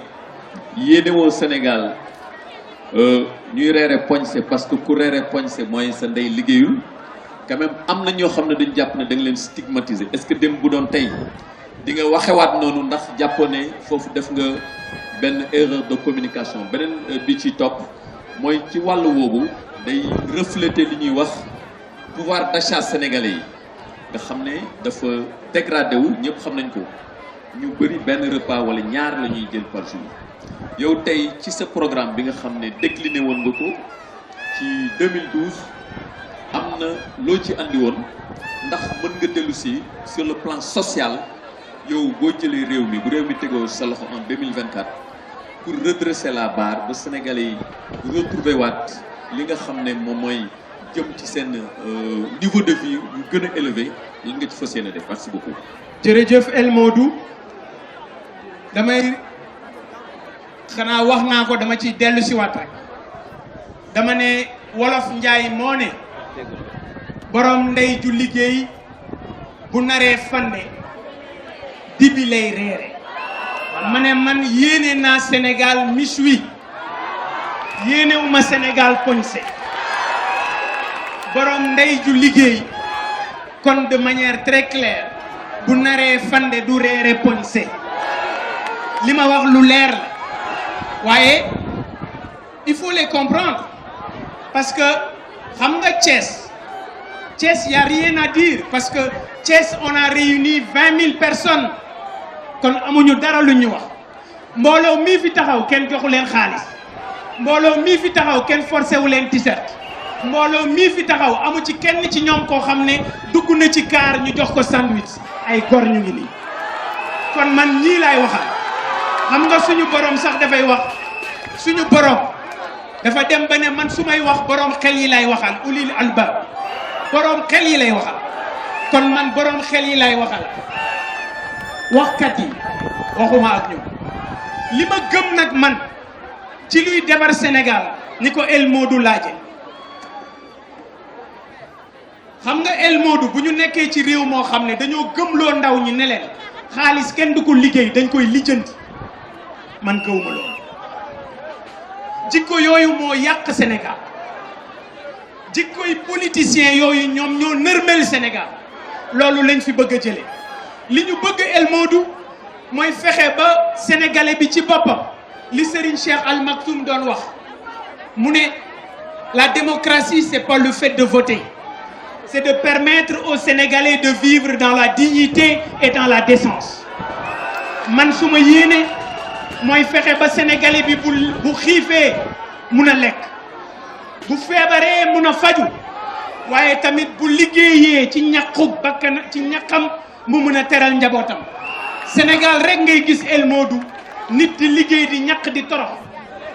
yéenewoo Sénégal ñuy reere poñse parce que ku reere poñse mooy sa ndey liggéeyul quand même am na ñoo xam ne dañu jàpp ne da nga leen stigmatiser est-ce que dem bu doon tey di nga waxewaat noonu ndax jàppoo ne foofu def nga benn erreur de communication beneen bi ci topp mooy ci wàllu woowu day refléter li ñuy wax pouvoir d'achat sénégalais yi nga xam ne dafa dégradé wu ñëpp xam nañ ko ñu bëri benn repas wala ñaar la ñuy jël par jour yow tey ci sa programme bi nga xam ne décliné woon nga ko ci 2012 am na loo ci andi woon ndax mën nga dellu si sur le plan social yow boo jëlee réew mi bu réew mi tegoo sa loxo en 2024 pour redresser la barre ba Sénégalais yi retrouver waat li nga xam ne moom mooy jëm ci seen niveau de vie yu gën a élevé lan nga ci fas yéene def. Merci beaucoup. jërëjëf El Modou damay xanaa wax naa ko dama ciy dellu si waat rek dama ne wolof njaay moo ne borom ndey ju liggéey bu naree fande dibi lay reere ma ne man yéene naa Sénégal michoui yéenewuma Sénégal poñse borom ndey ju liggéey kon de manière très claire bu naree fande du reere poñse li ma wax lu leer la waaye il faut les comprendre parce que xam nga Thiès y a rien à dire parce que Thiès on a réuni 20 000 personnes kon amuñu dara lu ñu wax mbooloo mii fi taxaw kenn joxu leen xaalis mbooloo mii fi taxaw kenn forcé wu leen t-shirt mbooloo mii fi taxaw amu ci kenn ci ñoom koo xam ne dugg na ci kaar ñu jox ko sandwich ay gor ñu ngi nii kon man ñii laay waxal xam nga suñu borom sax dafay wax suñu borom dafa dem ba ne man su may wax borom xel yi lay waxal ulil albab borom xel yi lay waxal kon man borom xel yi lay waxal waxkat yi waxuma ak ñoom li ma gëm nag man ci luy defar Sénégal ni ko El Modou laaje xam nga El Modou bu ñu nekkee ci réew moo xam ne dañoo gëmloo ndaw ñi ne leen xaalis kenn du ko liggéey dañ koy lijjanti man gëwuma loolu jikko yooyu moo yàq Sénégal jikkoy politiciens yooyu ñoom ñoo nërmel Sénégal loolu lañ fi bëgg a jëlee li ñu bëgg El Modou mooy fexe ba sénégalais bi ci boppam li Serigne Cheikh Al Maktoum doon wax mu ne la démocratie c'est pas le fait de voter c'est de permettre aux Sénégalais de vivre dans la dignité et dans la décence man su ma yéene mooy fexe ba sénégalais bi bu xiifee mun a lekk bu feebaree mun a faju waaye tamit bu liggéeyee ci ñaqu bakkan ci ñaqam mu mun a teral njabootam Sénégal rek ngay gis El Modou nit di liggéey di ñaq di torox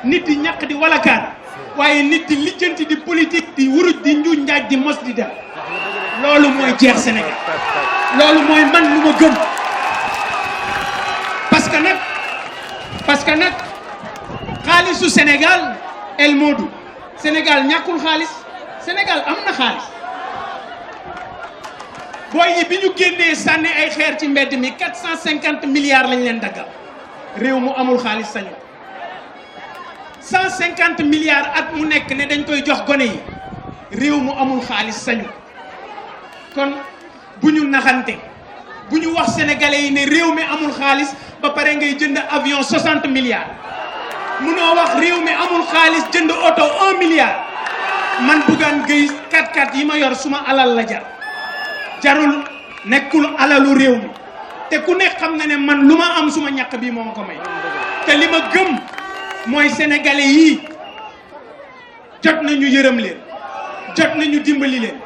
nit di ñaq di walakaan waaye nit di lijjanti di politique di wuruj di njuuj njaaj di mos di dem loolu mooy jeex Sénégal loolu mooy man lu ma gëm parce que nag xaalisu Sénégal El Modou Sénégal ñàkkul xaalis Sénégal am na xaalis booy yi bi ñu génnee sànni ay xeer ci mbedd mi 450 milliards lañ leen daggal réew mu amul xaalis sañu 150 milliards at mu nekk ne dañ koy jox gone yi réew mu amul xaalis sañu kon bu ñu naxante bu ñu wax sénégalais yi ne réew mi amul xaalis ba pare ngay jënd avion 60 milliards munoo wax réew mi amul xaalis jënd oto 1 milliard man Bougane Gueye 4x4 yi ma yor suma alal la jarul nekkul alalu réew mi te ku nekk xam na ne man lu ma am suma ñàkk bi moo ma ko may te li ma gëm mooy sénégalais yii jot nañu yërëm leen jot nañu dimbali leen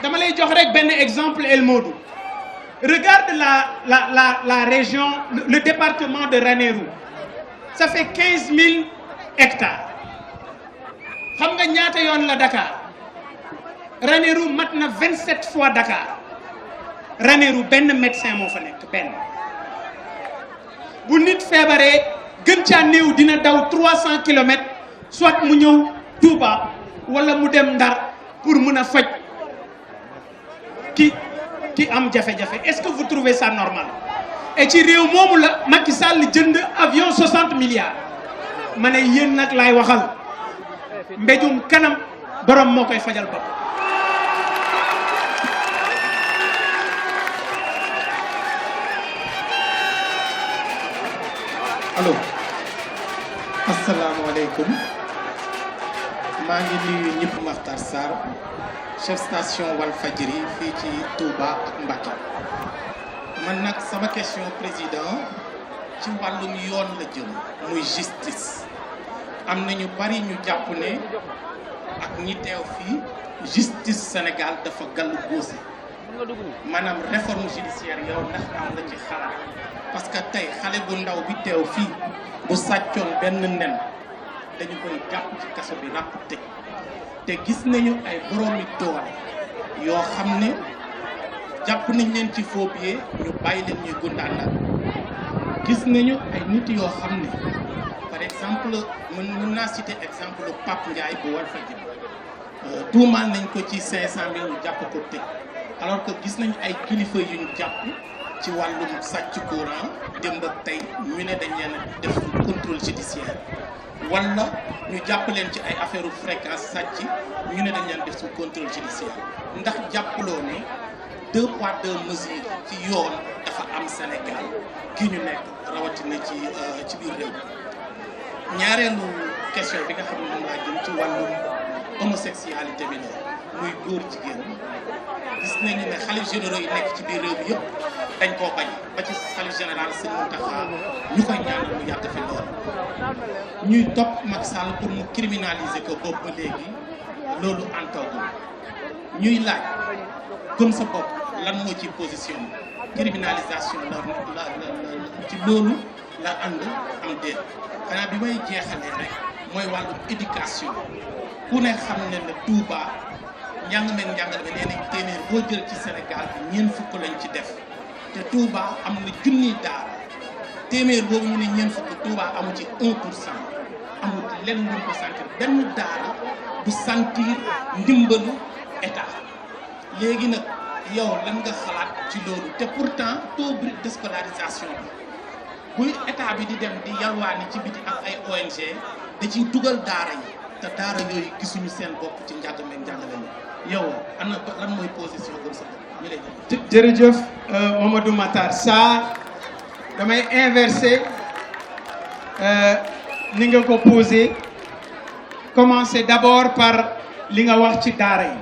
dama lay jox rek benn exemple El Modou regarde la région le département de Ranérou ça fait 15 000 hectares xam nga ñaata yoon la Dakar Ranérou mat na 27 fois Dakar Ranérou benn médecin moo fa nekk benn bu nit feebaree gën caa néew dina daw 300 kilomètres soit mu ñëw Touba wala mu dem Ndar pour mën a faj ki am jafe-jafe est-ce que vous trouvez ça normal et ci réew moomu la Macky Sall jënd avion 60 milliards ma ne yéen nag laay waxal mbéjum kanam borom moo koy fajal bopp. allo asalaamaaleykum maa ngi nuyu ñëpp Makhtar Sarr chef station Walfadjri fii ci Touba ak Mbacké man nag sama question président ci wàllum yoon la jëm muy justice am na ñu bari ñu jàpp ne ak ñi teew fii justice Sénégal dafa gàllu góose maanaam réforme judiciaire yow ndax am na ci xalaat parce que tey xale bu ndaw bi teew fii bu sàccoon benn nen dañu koy jàpp ci kaso bi ràpp tëj te gis nañu ay boroomi doole yoo xam ne jàpp nañ leen ci faux billets ñu bàyyi leen ñuy gundaandaat gis nañu ay nit yoo xam ne par exemple mën naa citer exemple Pape Ndiaye bu Walfadjri tuumaal nañ ko ci 500 000 ñu jàpp ko tëj alors que gis nañu ay kilifa yu ñu jàpp ci wàllum sàcc courant démb ak tey ñu ne dañ leen def contrôle judiciaire wala ñu jàpp leen ci ay affaire fréquence sàcc ñu ne dañ leen def su contrôle judiciaire ndax jàppaloo ne 2 poids 2 mesures ci yoon dafa am Sénégal gi ñu nekk rawatina ci biir réew ñaareelu question bi nga xam ne moom laa jëm ci wàllum homosexualité bi la muy góor jigéen gis nañu ne xalif généraux yi nekk ci biir réew bi yëpp dañ koo bañ ba ci xalif général Sëñ Mountakha ñu koy ñaanal mu yàgg fi lool ñuy topp Macky Sall pour mu criminaliser ko boobu ba léegi loolu antawul ñuy laaj gëm sa bopp lan moo ci position criminalisation la ci loolu la ànd am déet xanaa bi may jeexalee rek mooy wàllum éducation ku ne xam ne ne Touba njàng meeg njàngale bi nee nañ téeméer boo jël ci Sénégal bi ñeent fukk lañ ci def te Touba am na junniy daara téeméer boobu ñu ne ñeent fukk Touba amu ci 1% amul lenn luñ ko sentir benn daara du sentir ndimbalu état léegi nag yow lan nga xalaat ci loolu te pourtant taux de scolarisation bi buy état bi di dem di yalwaani ci biti ak ay ONG da ciy dugal daara yi te daara yooyu gisuñu seen bopp ci njàng meeg njàngale mi yow am na lan mooy position comme ça ñu lay jërëjëf Mamadou Matar Sarr damay inverser ni nga ko posé commencer d'abord par li nga wax ci daara yi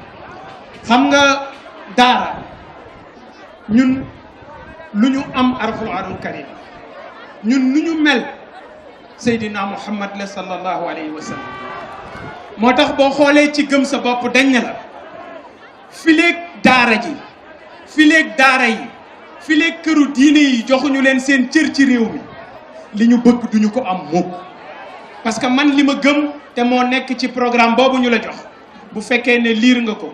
xam nga daara ñun lu ñu am alxuraanul karim ñun nu ñu mel Seydina Muhammad la sallallahu alayhi wa sallam moo tax boo xoolee ci gëm sa bopp dañ ne la fileeg daara ji fileeg daara yi fileeg këru diine yi joxuñu leen seen cër ci réew mi li ñu bëgg duñu ko am mukk parce que man li ma gëm te moo nekk ci programme boobu ñu la jox bu fekkee ne liir nga ko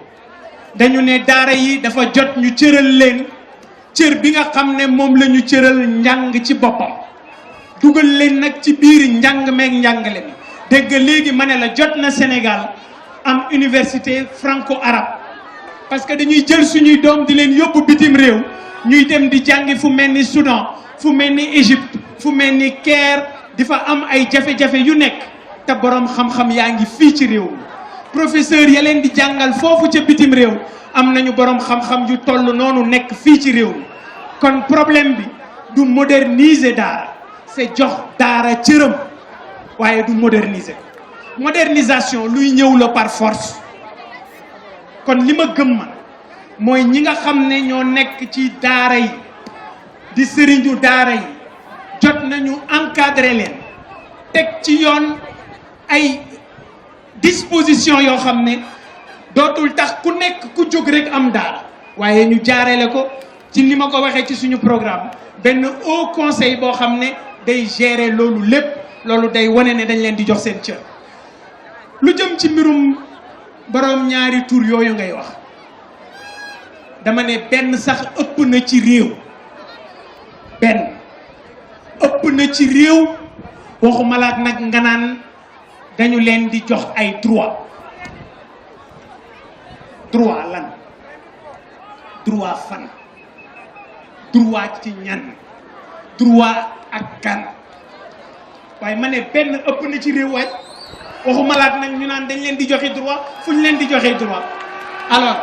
dañu ne daara yi dafa jot ñu cëral leen cër bi nga xam ne moom la ñu cëral njàng ci boppam dugal leen nag ci biir njàng meeg njàngale mi dégg nga léegi ma ne la jot na Sénégal am université franco-arabe parce que dañuy jël suñuy doom di leen yóbbu bitim réew ñuy dem di jàngi fu mel ni Soudan fu mel ni Égypte fu mel ni Caire di fa am ay jafe-jafe yu nekk te borom xam-xam yaa ngi fii ci réew mi professeur ya leen di jàngal foofu ca bitim réew am nañu borom xam-xam yu toll noonu nekk fii ci réew mi kon problème bi du moderniser daara c'est jox daara cëram waaye du moderniser ko modernisation luy ñëw la par force kon li ma gëm man mooy ñi nga xam ne ñoo nekk ci daara yi di sëriñu daara yi jot nañu encadrer leen teg ci yoon ay disposition yoo xam ne dootul tax ku nekk ku jóg rek am daara waaye ñu jaareele ko ci ni ma ko waxee ci suñu programme benn haut conseil boo xam ne day gérer loolu lépp loolu day wane ne dañ leen di jox seen cër lu jëm ci mbirum boroom ñaari tur yooyu ngay wax dama ne benn sax ëpp na ci réew benn ëpp na ci réew waxuma la nag nga naan dañu leen di jox ay droit lan droit fan droit ci ñan droit ak kan waaye ma ne benn ëpp na ci réew waay waxuma la nag ñu naan dañ leen di joxe droit fu ñu leen di joxe droit alors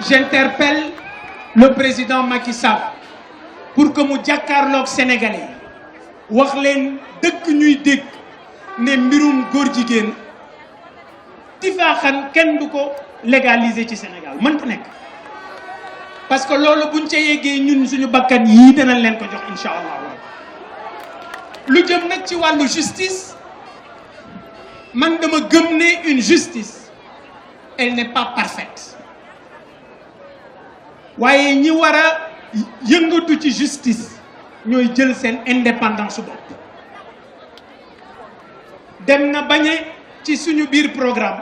j'interpelle le président Macky Sall pour que mu jàkkaarloog Sénégalais yi wax leen dëgg ñuy dégg ne mbirum góor jigéen tifaaxan kenn du ko légaliser ci Sénégal mënta nekk parce que loolu buñ ca yeggee ñun suñu bakkan yii danañ leen ko jox incha allah. lu jëm nag ci wàllu justice man dama gëm ne une justice elle n'est pas parfaite waaye ñi war a yëngatu ci justice ñooy jël seen indépendance su bopp dem na bañe ci suñu biir programme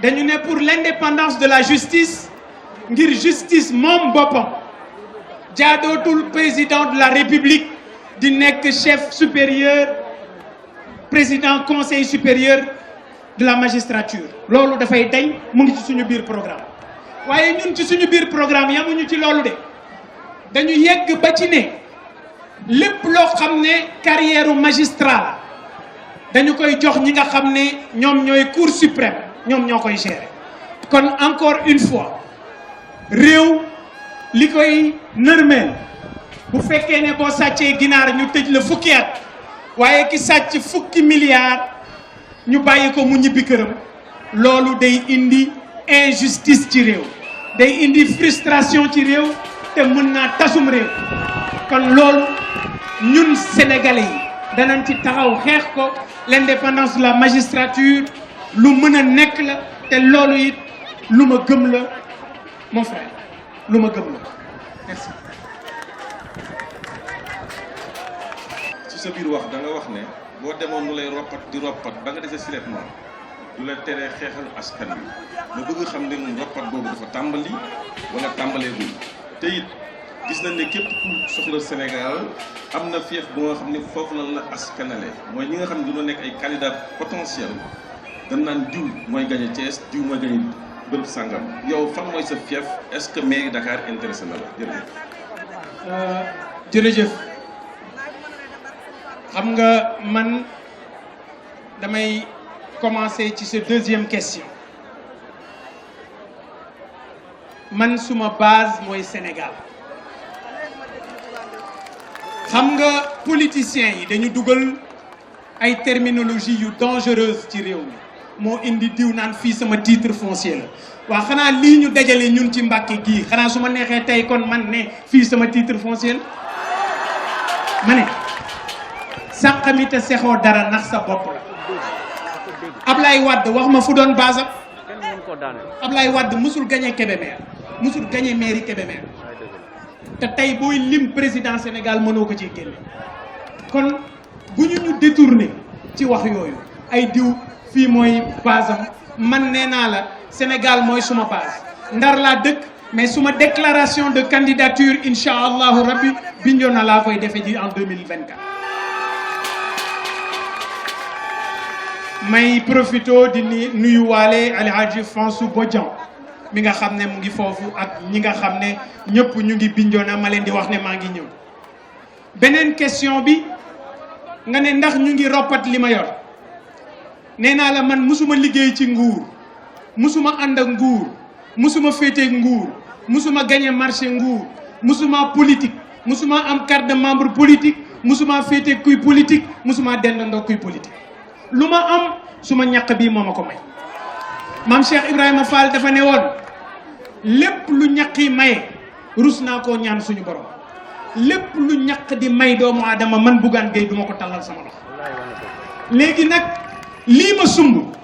dañu ne pour l'indépendance de la justice ngir justice moom boppam jaadootul président de la république di nekk chef supérieur président conseil supérieur de la magistrature loolu dafay dañ mu ngi ci suñu biir programme waaye ñun ci suñu biir programme yamuñu ci loolu de dañu yegg ba ci ne lépp loo xam ne carrière magistrat dañu koy jox ñi nga xam ne ñoom ñooy cour suprême ñoom ñoo koy gérer kon encore une fois réew li koy nërmeel bu fekkee ne boo sàccee ginaar ñu tëj la fukki at waaye ki sàcc fukki milliards ñu bàyyi ko mu ñibbi këram loolu day indi injustice ci réew day indi frustration ci réew te mën naa tasum réew kon loolu ñun sénégalais yi danañ ci taxaw xeex ko l'indépendance de la magistrature lu mën a nekk la te loolu it lu ma gëm la mon frère lu ma gëm la merci. ci sa biir wax da nga wax ne boo demoon nu lay roppat di roppat ba nga dese silet moom du la teree xeexal askan wi ma bëgg xam ne moom roppat boobu dafa tàmbali wala tàmbaleegul te it gis nañ ne képp ku soxla Sénégal am na fief bu nga xam ne foofu lan la askanale mooy ñi nga xam ne dañoo nekk ay candidats potentiels dañ naan diw mooy gagné Thiès diw mooy gagné bërëb sàngam yow fan mooy sa fief est-ce que mairie Dakar intéressé na la jërëjëf. jërëjëf xam nga man damay commencer ci sa deuxième question man suma base mooy Sénégal xam nga politiciens yi dañu dugal ay terminologie yu dangereuse ci réew mi moo indi diw naan fii sama titre foncier la waaw xanaa lii ñu dajale ñun ci Mbàkke gii xanaa su ma neexee tey kon man ne fii sama titre foncier la ma ne sàqami te sexoo dara nax sa bopp la Ablaye Wade wax ma fu doon base am Ablaye Wade musul gagné Kébémer musul gagné mairie Kébémer te tey booy lim président Sénégal mënoo ko ci génne kon bu ñu détourné ci wax yooyu ay diw fii mooy base am man nee naa la Sénégal mooy suma base Ndar laa dëkk mais suma déclaration de candidature incha allahu rabbi Bignona laa koy defe ji en 2024 may profito di nuyuwaale Alhaji François Bodian mi nga xam ne mu ngi foofu ak ñi nga xam ne ñëpp ñu ngi Bignona ma leen di wax ne maa ngi ñëw beneen question bi nga ne ndax ñu ngi roppat li ma yor nee naa la man musuma liggéey ci nguur musuma ànd ak nguur musuma féete nguur musuma gagné marché nguur musuma politique musuma am carte de membre politique musuma féete kuy politique musuma dendandoo kuy politique lu ma am suma ñaq bii moo ma ko may maam Cheikh Ibrahima Fall dafa ne woon lépp lu ñaq yi maye rus naa koo ñaan suñu borom lépp lu ñaq di may doomu aadama man Bougane Gueye duma ko tallal sama loxo léegi nag lii ma sumb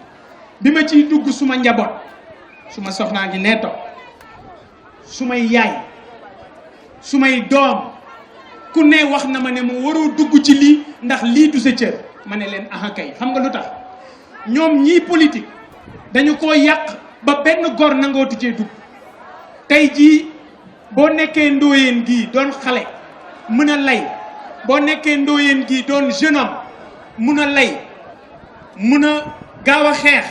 bi ma ciy dugg suma njaboot suma soxnaa ngi nee toog sumay yaay sumay doom ku ne wax na ma ne mu waroo dugg ci lii ndax lii du sa cër ma ne leen aha kay xam nga lu tax ñoom ñii politique dañu ko yàq ba benn gor nangootu cee dugg tey jii boo nekkee ndóoyeen gii doon xale mën a lay boo nekkee ndóoyeen gii doon jeune homme mun a lay mun a gaaw a xeex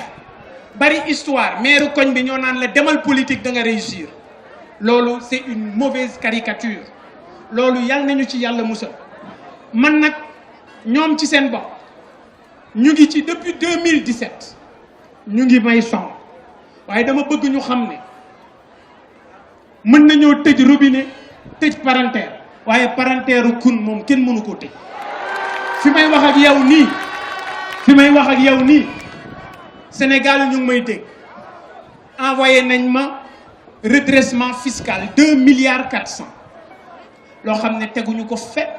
bari histoire maire koñ bi ñoo naan la demal politique da nga réussir loolu c'est une mauvaise caricature loolu yal nañu ci yàlla musal man nag ñoom ci seen bopp ñu ngi ci depuis 2017 ñu ngi may son waaye dama bëgg ñu xam ne mën nañoo tëj robinet tëj parentère waaye parentère kun moom kenn mënu koo tëj fi may wax ak yow nii Sénégal ñu ngi may dégg envoyé nañ ma redressement fiscal 2 milliards 400 loo xam ne teguñu ko fet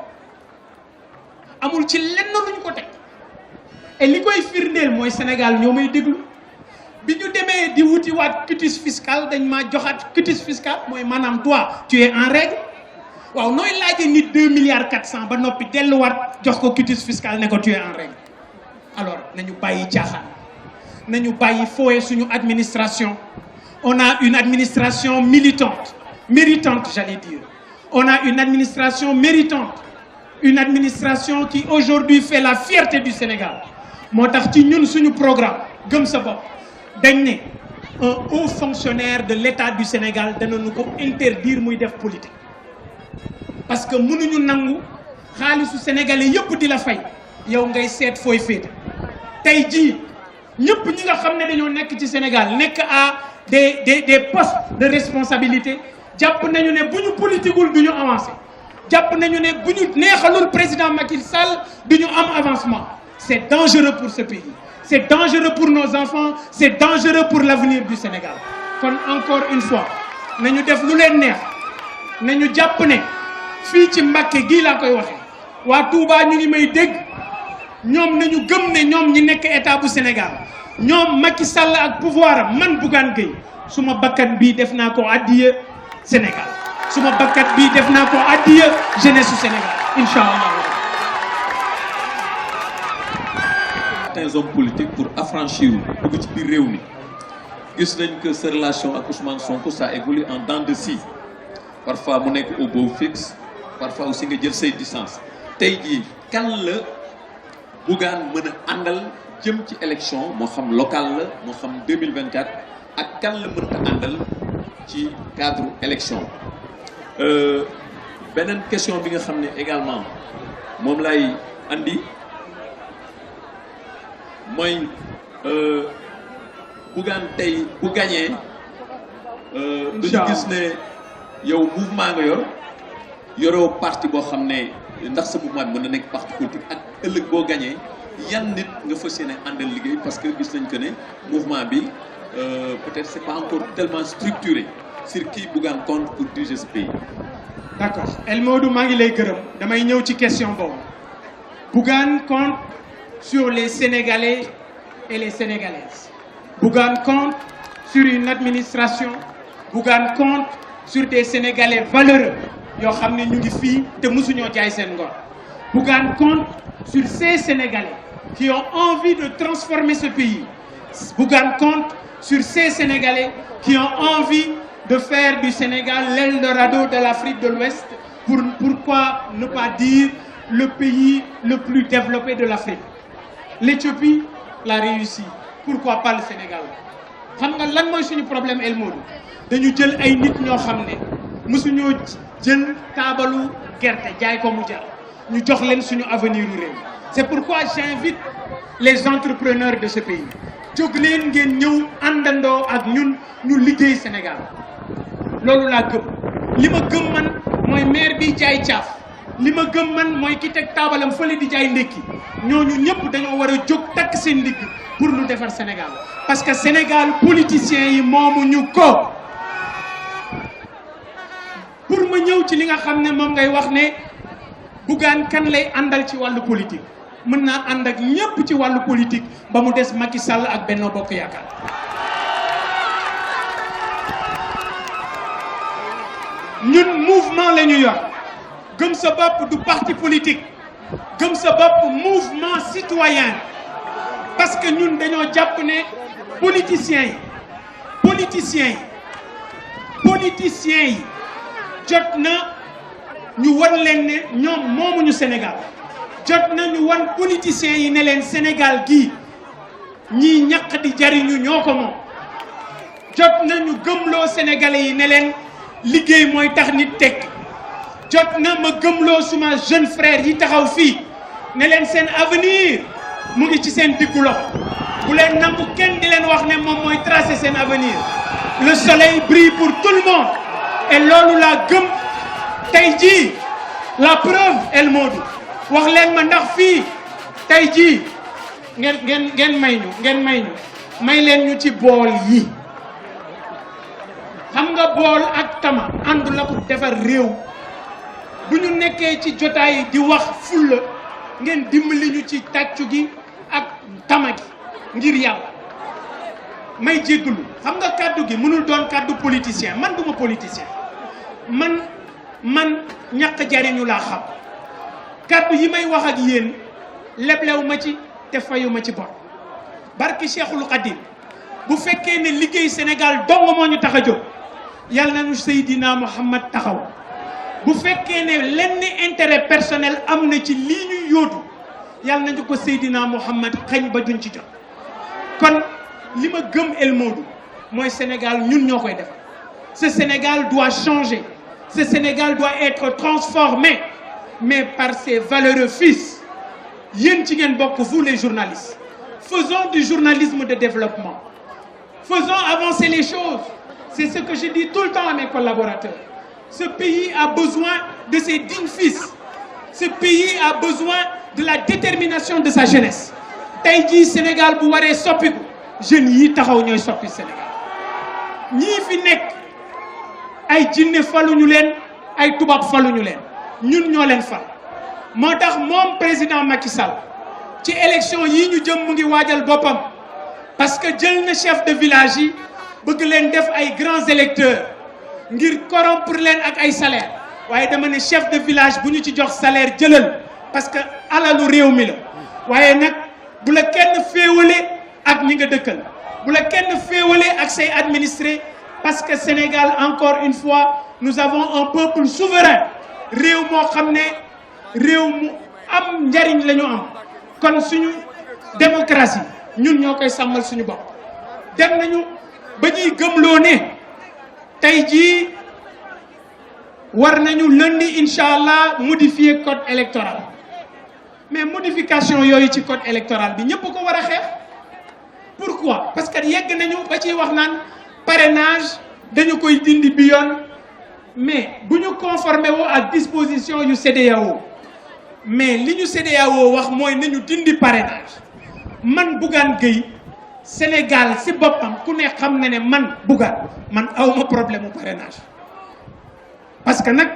amul ci lenn luñ ko teg et li koy firndeel mooy Sénégal ñoo may déglu bi ñu demee di wuti waat quitus fiscal dañ maa joxaat quitus fiscal mooy maanaam toi tu es en règle waaw nooy laajee nit 2 milliards 400 ba noppi delluwaat jox ko quitus fiscal ne ko tu es en règle alors nañu bàyyi caaxaan nañu bàyyi fooye suñu administration on a une administration militante méritante j'allais dire on a une administration méritante une administration qui aujourd'hui fait la fierté du Sénégal moo tax ci ñun suñu programme gëm sa bopp dañ ne un haut fonctionnaire de l'État du Sénégal danañu ko interdire muy def politique parce que mënuñu nangu xaalisu sénégalais yëpp di la fay yow ngay seet fooy féete tey jii ñëpp ñi nga xam ne dañoo nekk ci Sénégal nekk à des postes de responsabilité jàpp nañu ne bu ñu politiqueul du ñu avancer jàpp nañu ne bu ñu neexalul président Macky Sall du ñu am avancement c'est dangereux pour ce pays c'est dangereux pour nos enfants c'est dangereux pour l'avenir du Sénégal kon encore une fois nañu def lu leen neex nañu jàpp ne fii ci Mbacké gii laa koy waxee waa Touba ñu ngi may dégg ñoom nañu gëm ne ñoom ñi nekk état bu Sénégal ñoom Macky Sall ak pouvoir am man Bougane Gueye suma bakkan bii def naa ko addiya Sénégal suma bakkan bii def naa ko addiya jeunesse su Sénégal incha allah. certains hommes politiques pour affranchir dugg ci biir réew mi gis nañ que sa relation ak Ousmane Sonko ça évolue en dents de scie parfois mu nekk au beau fixe parfois aussi nga jël say distance tey jii kan la Bougane mën a àndal jëm ci élection moo xam local la moo xam 2024 ak kan la mën a àndal ci cadre élection beneen question bi nga xam ne également moom lay andi mooy Bougane tey bu gagné dañu gis ne yow mouvement nga yoroo parti boo xam ne ndax sa mouvement bi mën na nekk parti politique ak ëllëg boo gagné yan nit nga fas yéene àndal liggéey parce que gis nañ que ne mouvement bi peut-être c'est pas encore tellement structuré sur qui Bougane compte pour diriger ce pays. D'accord El Modou maa ngi lay gërëm damay ñëw ci question boobu Bougane compte sur les Sénégalais et les Sénégalaises Bougane compte sur une administration Bougane compte sur des Sénégalais valeureux yoo xam ne ñu ngi fii te mësuñoo jaay seen ngor Bougane compte sur ces Sénégalais qui ont envie de transformer ce pays Bougane compte sur ces Sénégalais qui ont envie de faire du Sénégal l'Eldorado de l'Afrique de l'Ouest pourquoi ne pas dire le pays le plus développé de l'Afrique l'Éthiopie l'a réussi pourquoi pas le Sénégal xam nga lan mooy suñu problème El Modou dañu jël ay nit ñoo xam ne mësuñoo jël taabalu gerte jaay ko mu jar ñu jox leen suñu avenir u réew c'est pourquoi j'invite les entrepreneurs de ce pays jóg leen ngeen ñëw àndandoo ak ñun ñu liggéey Sénégal loolu laa gëm li ma gëm man mooy maire bi jaay caaf li ma gëm man mooy ki teg taabalam fële di jaay ndékki ñooñu ñëpp dañoo war a jóg takk seen ndigg pour ñu defar Sénégal parce que Sénégal politiciens yi moomuñu ko pour ma ñëw ci li nga xam ne moom ngay wax ne Bougane kan lay àndal ci wàllu politique mën naa ànd ak ñëpp ci wàllu politique ba mu des Macky Sall ak Benno Bokk Yaakaar ñun mouvement la ñu yor gëm sa bopp du parti politique gëm sa bopp mouvement citoyen parce que ñun dañoo jàpp ne politiciens yi jot na ñu wan leen ne ñoom moomuñu Sénégal jot na ñu wan politiciens yi ne leen Sénégal gii ñii ñaq di jariñu ñoo ko moom jot na ñu gëmloo Sénégalais yi ne leen liggéey mooy tax nit tekk jot na ma gëmloo suma jeune frère yi taxaw fii ne leen seen avenir mu ngi ci seen diggu loxo bu leen nangu kenn di leen wax ne moom mooy tracer seen avenir le soleil brille pour tout le monde et loolu laa gëm tey jii la preuve El Modou wax leen ma ndax fii tey jii ngeen may ñu may leen ñu ci bool yi xam nga bool ak tama ànd la ko defar réew bu ñu nekkee ci jotaay di wax fulla ngeen dimbali ñu ci tàccu gi ak tama gi ngir yàlla may jéggalu xam nga kàddu gi mënul doon kàddu politicien man duma politicien man ñàkk jariñu laa xam kàddu yi may wax ak yéen leblew ma ci te fayu ma ci bor barki Cheikhul Khadim bu fekkee ne liggéey Sénégal dong moo ñu tax a jóg yàlla nañu Seydina Muhammad taxaw bu fekkee ne lenn intérêt personnel am na ci lii ñuy yóotu yàlla nañu ko Seydina Muhammad xañ ba duñ ci jot kon li ma gëm El Modou mooy Sénégal ñun ñoo koy defar ce Sénégal doit changer ce Sénégal doit être transformé mais par ses valeureux fils yéen ci ngeen bokk vous les journalistes faisons du journalisme de développement faisons avancer les choses c'est ce que je dis tout le temps à mes collaborateurs ce pays a besoin de ses dignes fils ce pays a besoin de la détermination de sa jeunesse tey jii Sénégal bu waree soppiku jeunes yi taxaw ñooy soppi Sénégal ñii fi nekk ay jinne faluñu leen ay tubaab faluñu leen ñun ñoo leen fal moo tax moom président Macky Sall ci élection yii ñu jëm mu ngi waajal boppam parce que jël na chef de village yi bëgg leen def ay grands électeurs ngir corrompre leen ak ay salaire waaye dama ne chef de village bu ñu ci jox salaire jëlal parce que alalu réew mi la waaye nag bu la kenn féewale ak ñi nga dëkkal bu la kenn féewale ak say administré parce que Sénégal encore une fois nous avons un peuple souverain réew moo xam ne réew mu am njariñ la ñu am kon suñu démocratie ñun ñoo koy sàmmal suñu bopp dem nañu ba ñuy gëmloo ne tey jii war nañu lundi incha allah modifier code électoral mais modification yooyu ci code électoral bi ñëpp ko war a xeex pourquoi parce que yegg nañu ba ciy wax naan parrainage dañu koy dindi bi yoon mais bu ñu conformé woo ak disposition yu CEDEAO mais li ñu CEDEAO wax mooy nañu dindi parrainage man Bougane Gueye Sénégal si boppam ku ne xam na ne man Bougane man awma problème mu parrainage parce que nag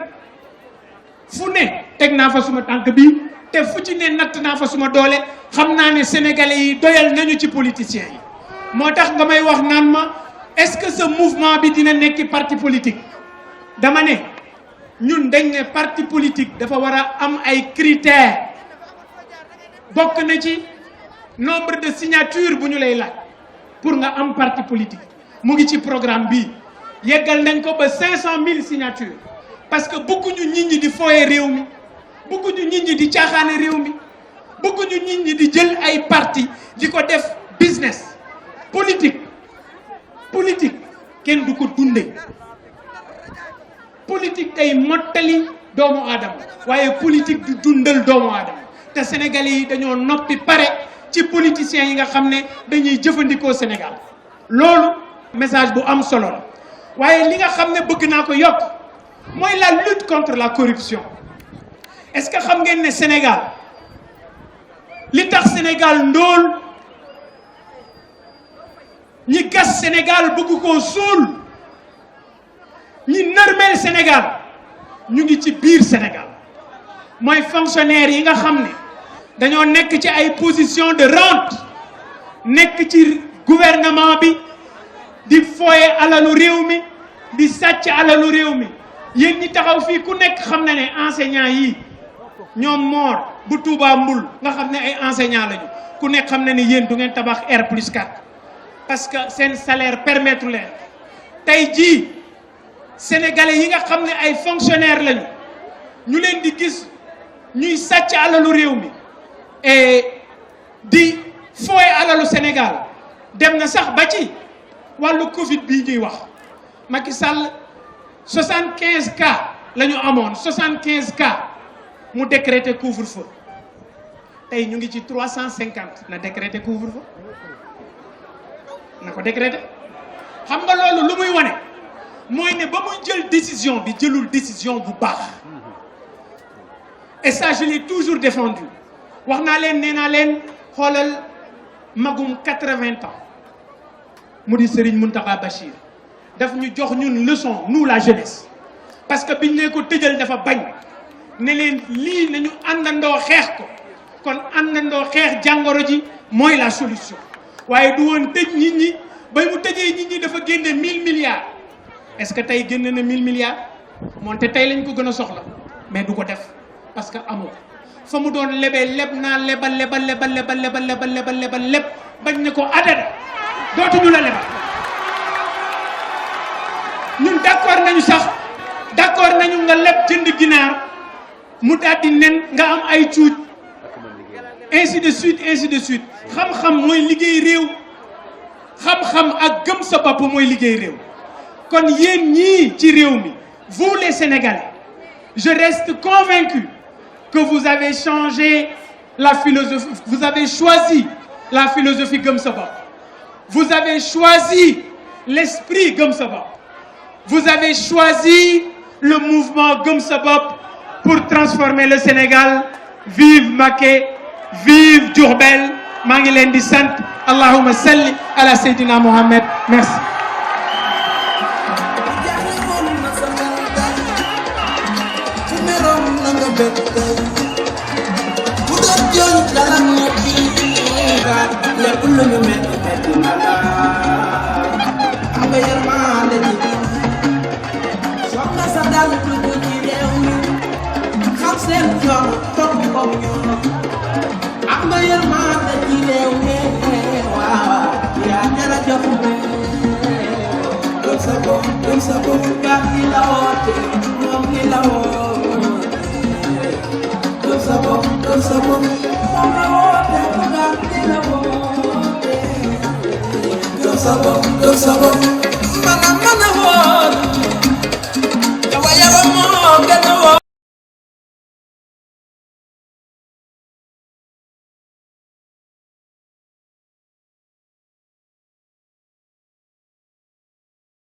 fu ne teg naa fa suma tànk bi te fu ci ne natt naa fa suma doole xam naa ne sénégalais yi doyal nañu ci politiciens yi moo tax nga may wax naan ma est-ce que ce mouvement bi dina nekki parti politique dama ne ñun dañ ne parti politique dafa war a am ay critères bokk na ci nombre de signatures bu ñu lay laaj pour nga am parti politique mu ngi ci programme bi yeggal nañ ko ba 500 000 signatures parce que bëgguñu nit ñi di fooye réew mi bëgguñu nit ñi di caaxaane réew mi bëgguñu nit ñi di jël ay parti di ko def business politique kenn du ko dunde politique day mottali doomu aadama waaye politique du dundal doomu aadama te sénégalais yi dañoo noppi pare ci politiciens yi nga xam ne dañuy jëfandikoo Sénégal loolu message bu am solo la waaye li nga xam ne bëgg naa ko yokk mooy la lutte contre la corruption est-ce que xam ngeen ne Sénégal li tax Sénégal ndóol ñi gas Sénégal bëgg koo suul ñi nërmeel Sénégal ñu ngi ci biir Sénégal mooy fonctionnaire yi nga xam ne dañoo nekk ci ay position de rente nekk ci gouvernement bi di fooye alalu réew mi di sàcc alalu réew mi yéen ñi taxaw fii ku nekk xam na ne enseignants yi ñoom moor bu Touba Mbul nga xam ne ay enseignants lañu ku nekk xam na ne yéen du ngeen tabax R+4 parce que seen salaire permettre leen tey jii sénégalais yi nga xam ne ay fonctionnaires lañu ñu leen di gis ñuy sàcc alalu réew mi et di fooye alalu Sénégal dem na sax ba ci wàllu Covid bii ñuy wax Macky Sall 75 cas la ñu amoon 75 cas mu décrété couvre-feu tey ñu ngi ci 350 na décrété couvre-feu na ko décrété xam nga loolu lu muy wane mooy ne ba muy jël décision bi jëlul décision bu baax et ça je l'ai toujours défendu wax naa leen nee naa leen xoolal magum 80 ans mu di Serigne Mountakha Bachir daf ñu jox ñun leçon nous la jeunesse parce que biñ ne ko tëjal dafa bañ ne leen lii nañu àndandoo xeex ko kon àndandoo xeex jàngoro ji mooy la solution waaye du woon tëj nit ñi bay mu tëjee nit ñi dafa génne 1000 milliards est-ce que tey génne na 1000 milliards moonte tey lañ ko gën a soxla mais du ko def parce que amoo fa mu doon lebee leb naa lebal bañ ne ko adada dootuñu la lebal ñun d'accord nañu nga leb jënd ginaar mu daldi nen nga am ay cuuj ainsi de suite xam-xam mooy liggéey réew xam-xam ak gëm sa bopp mooy liggéey réew kon yéen ñii ci réew mi vous les Sénégalais je reste convaincu que vous avez changé la philosophie, vous avez choisi la philosophie gëm sa bopp vous avez choisi l'esprit gëm sa bopp vous avez choisi le mouvement gëm sa bopp pour transformer le Sénégal. Vive Mbacké, vive Diourbel. maa ngi leen di sant allahumma salli ala sayyidina Muhammad merci. Sabor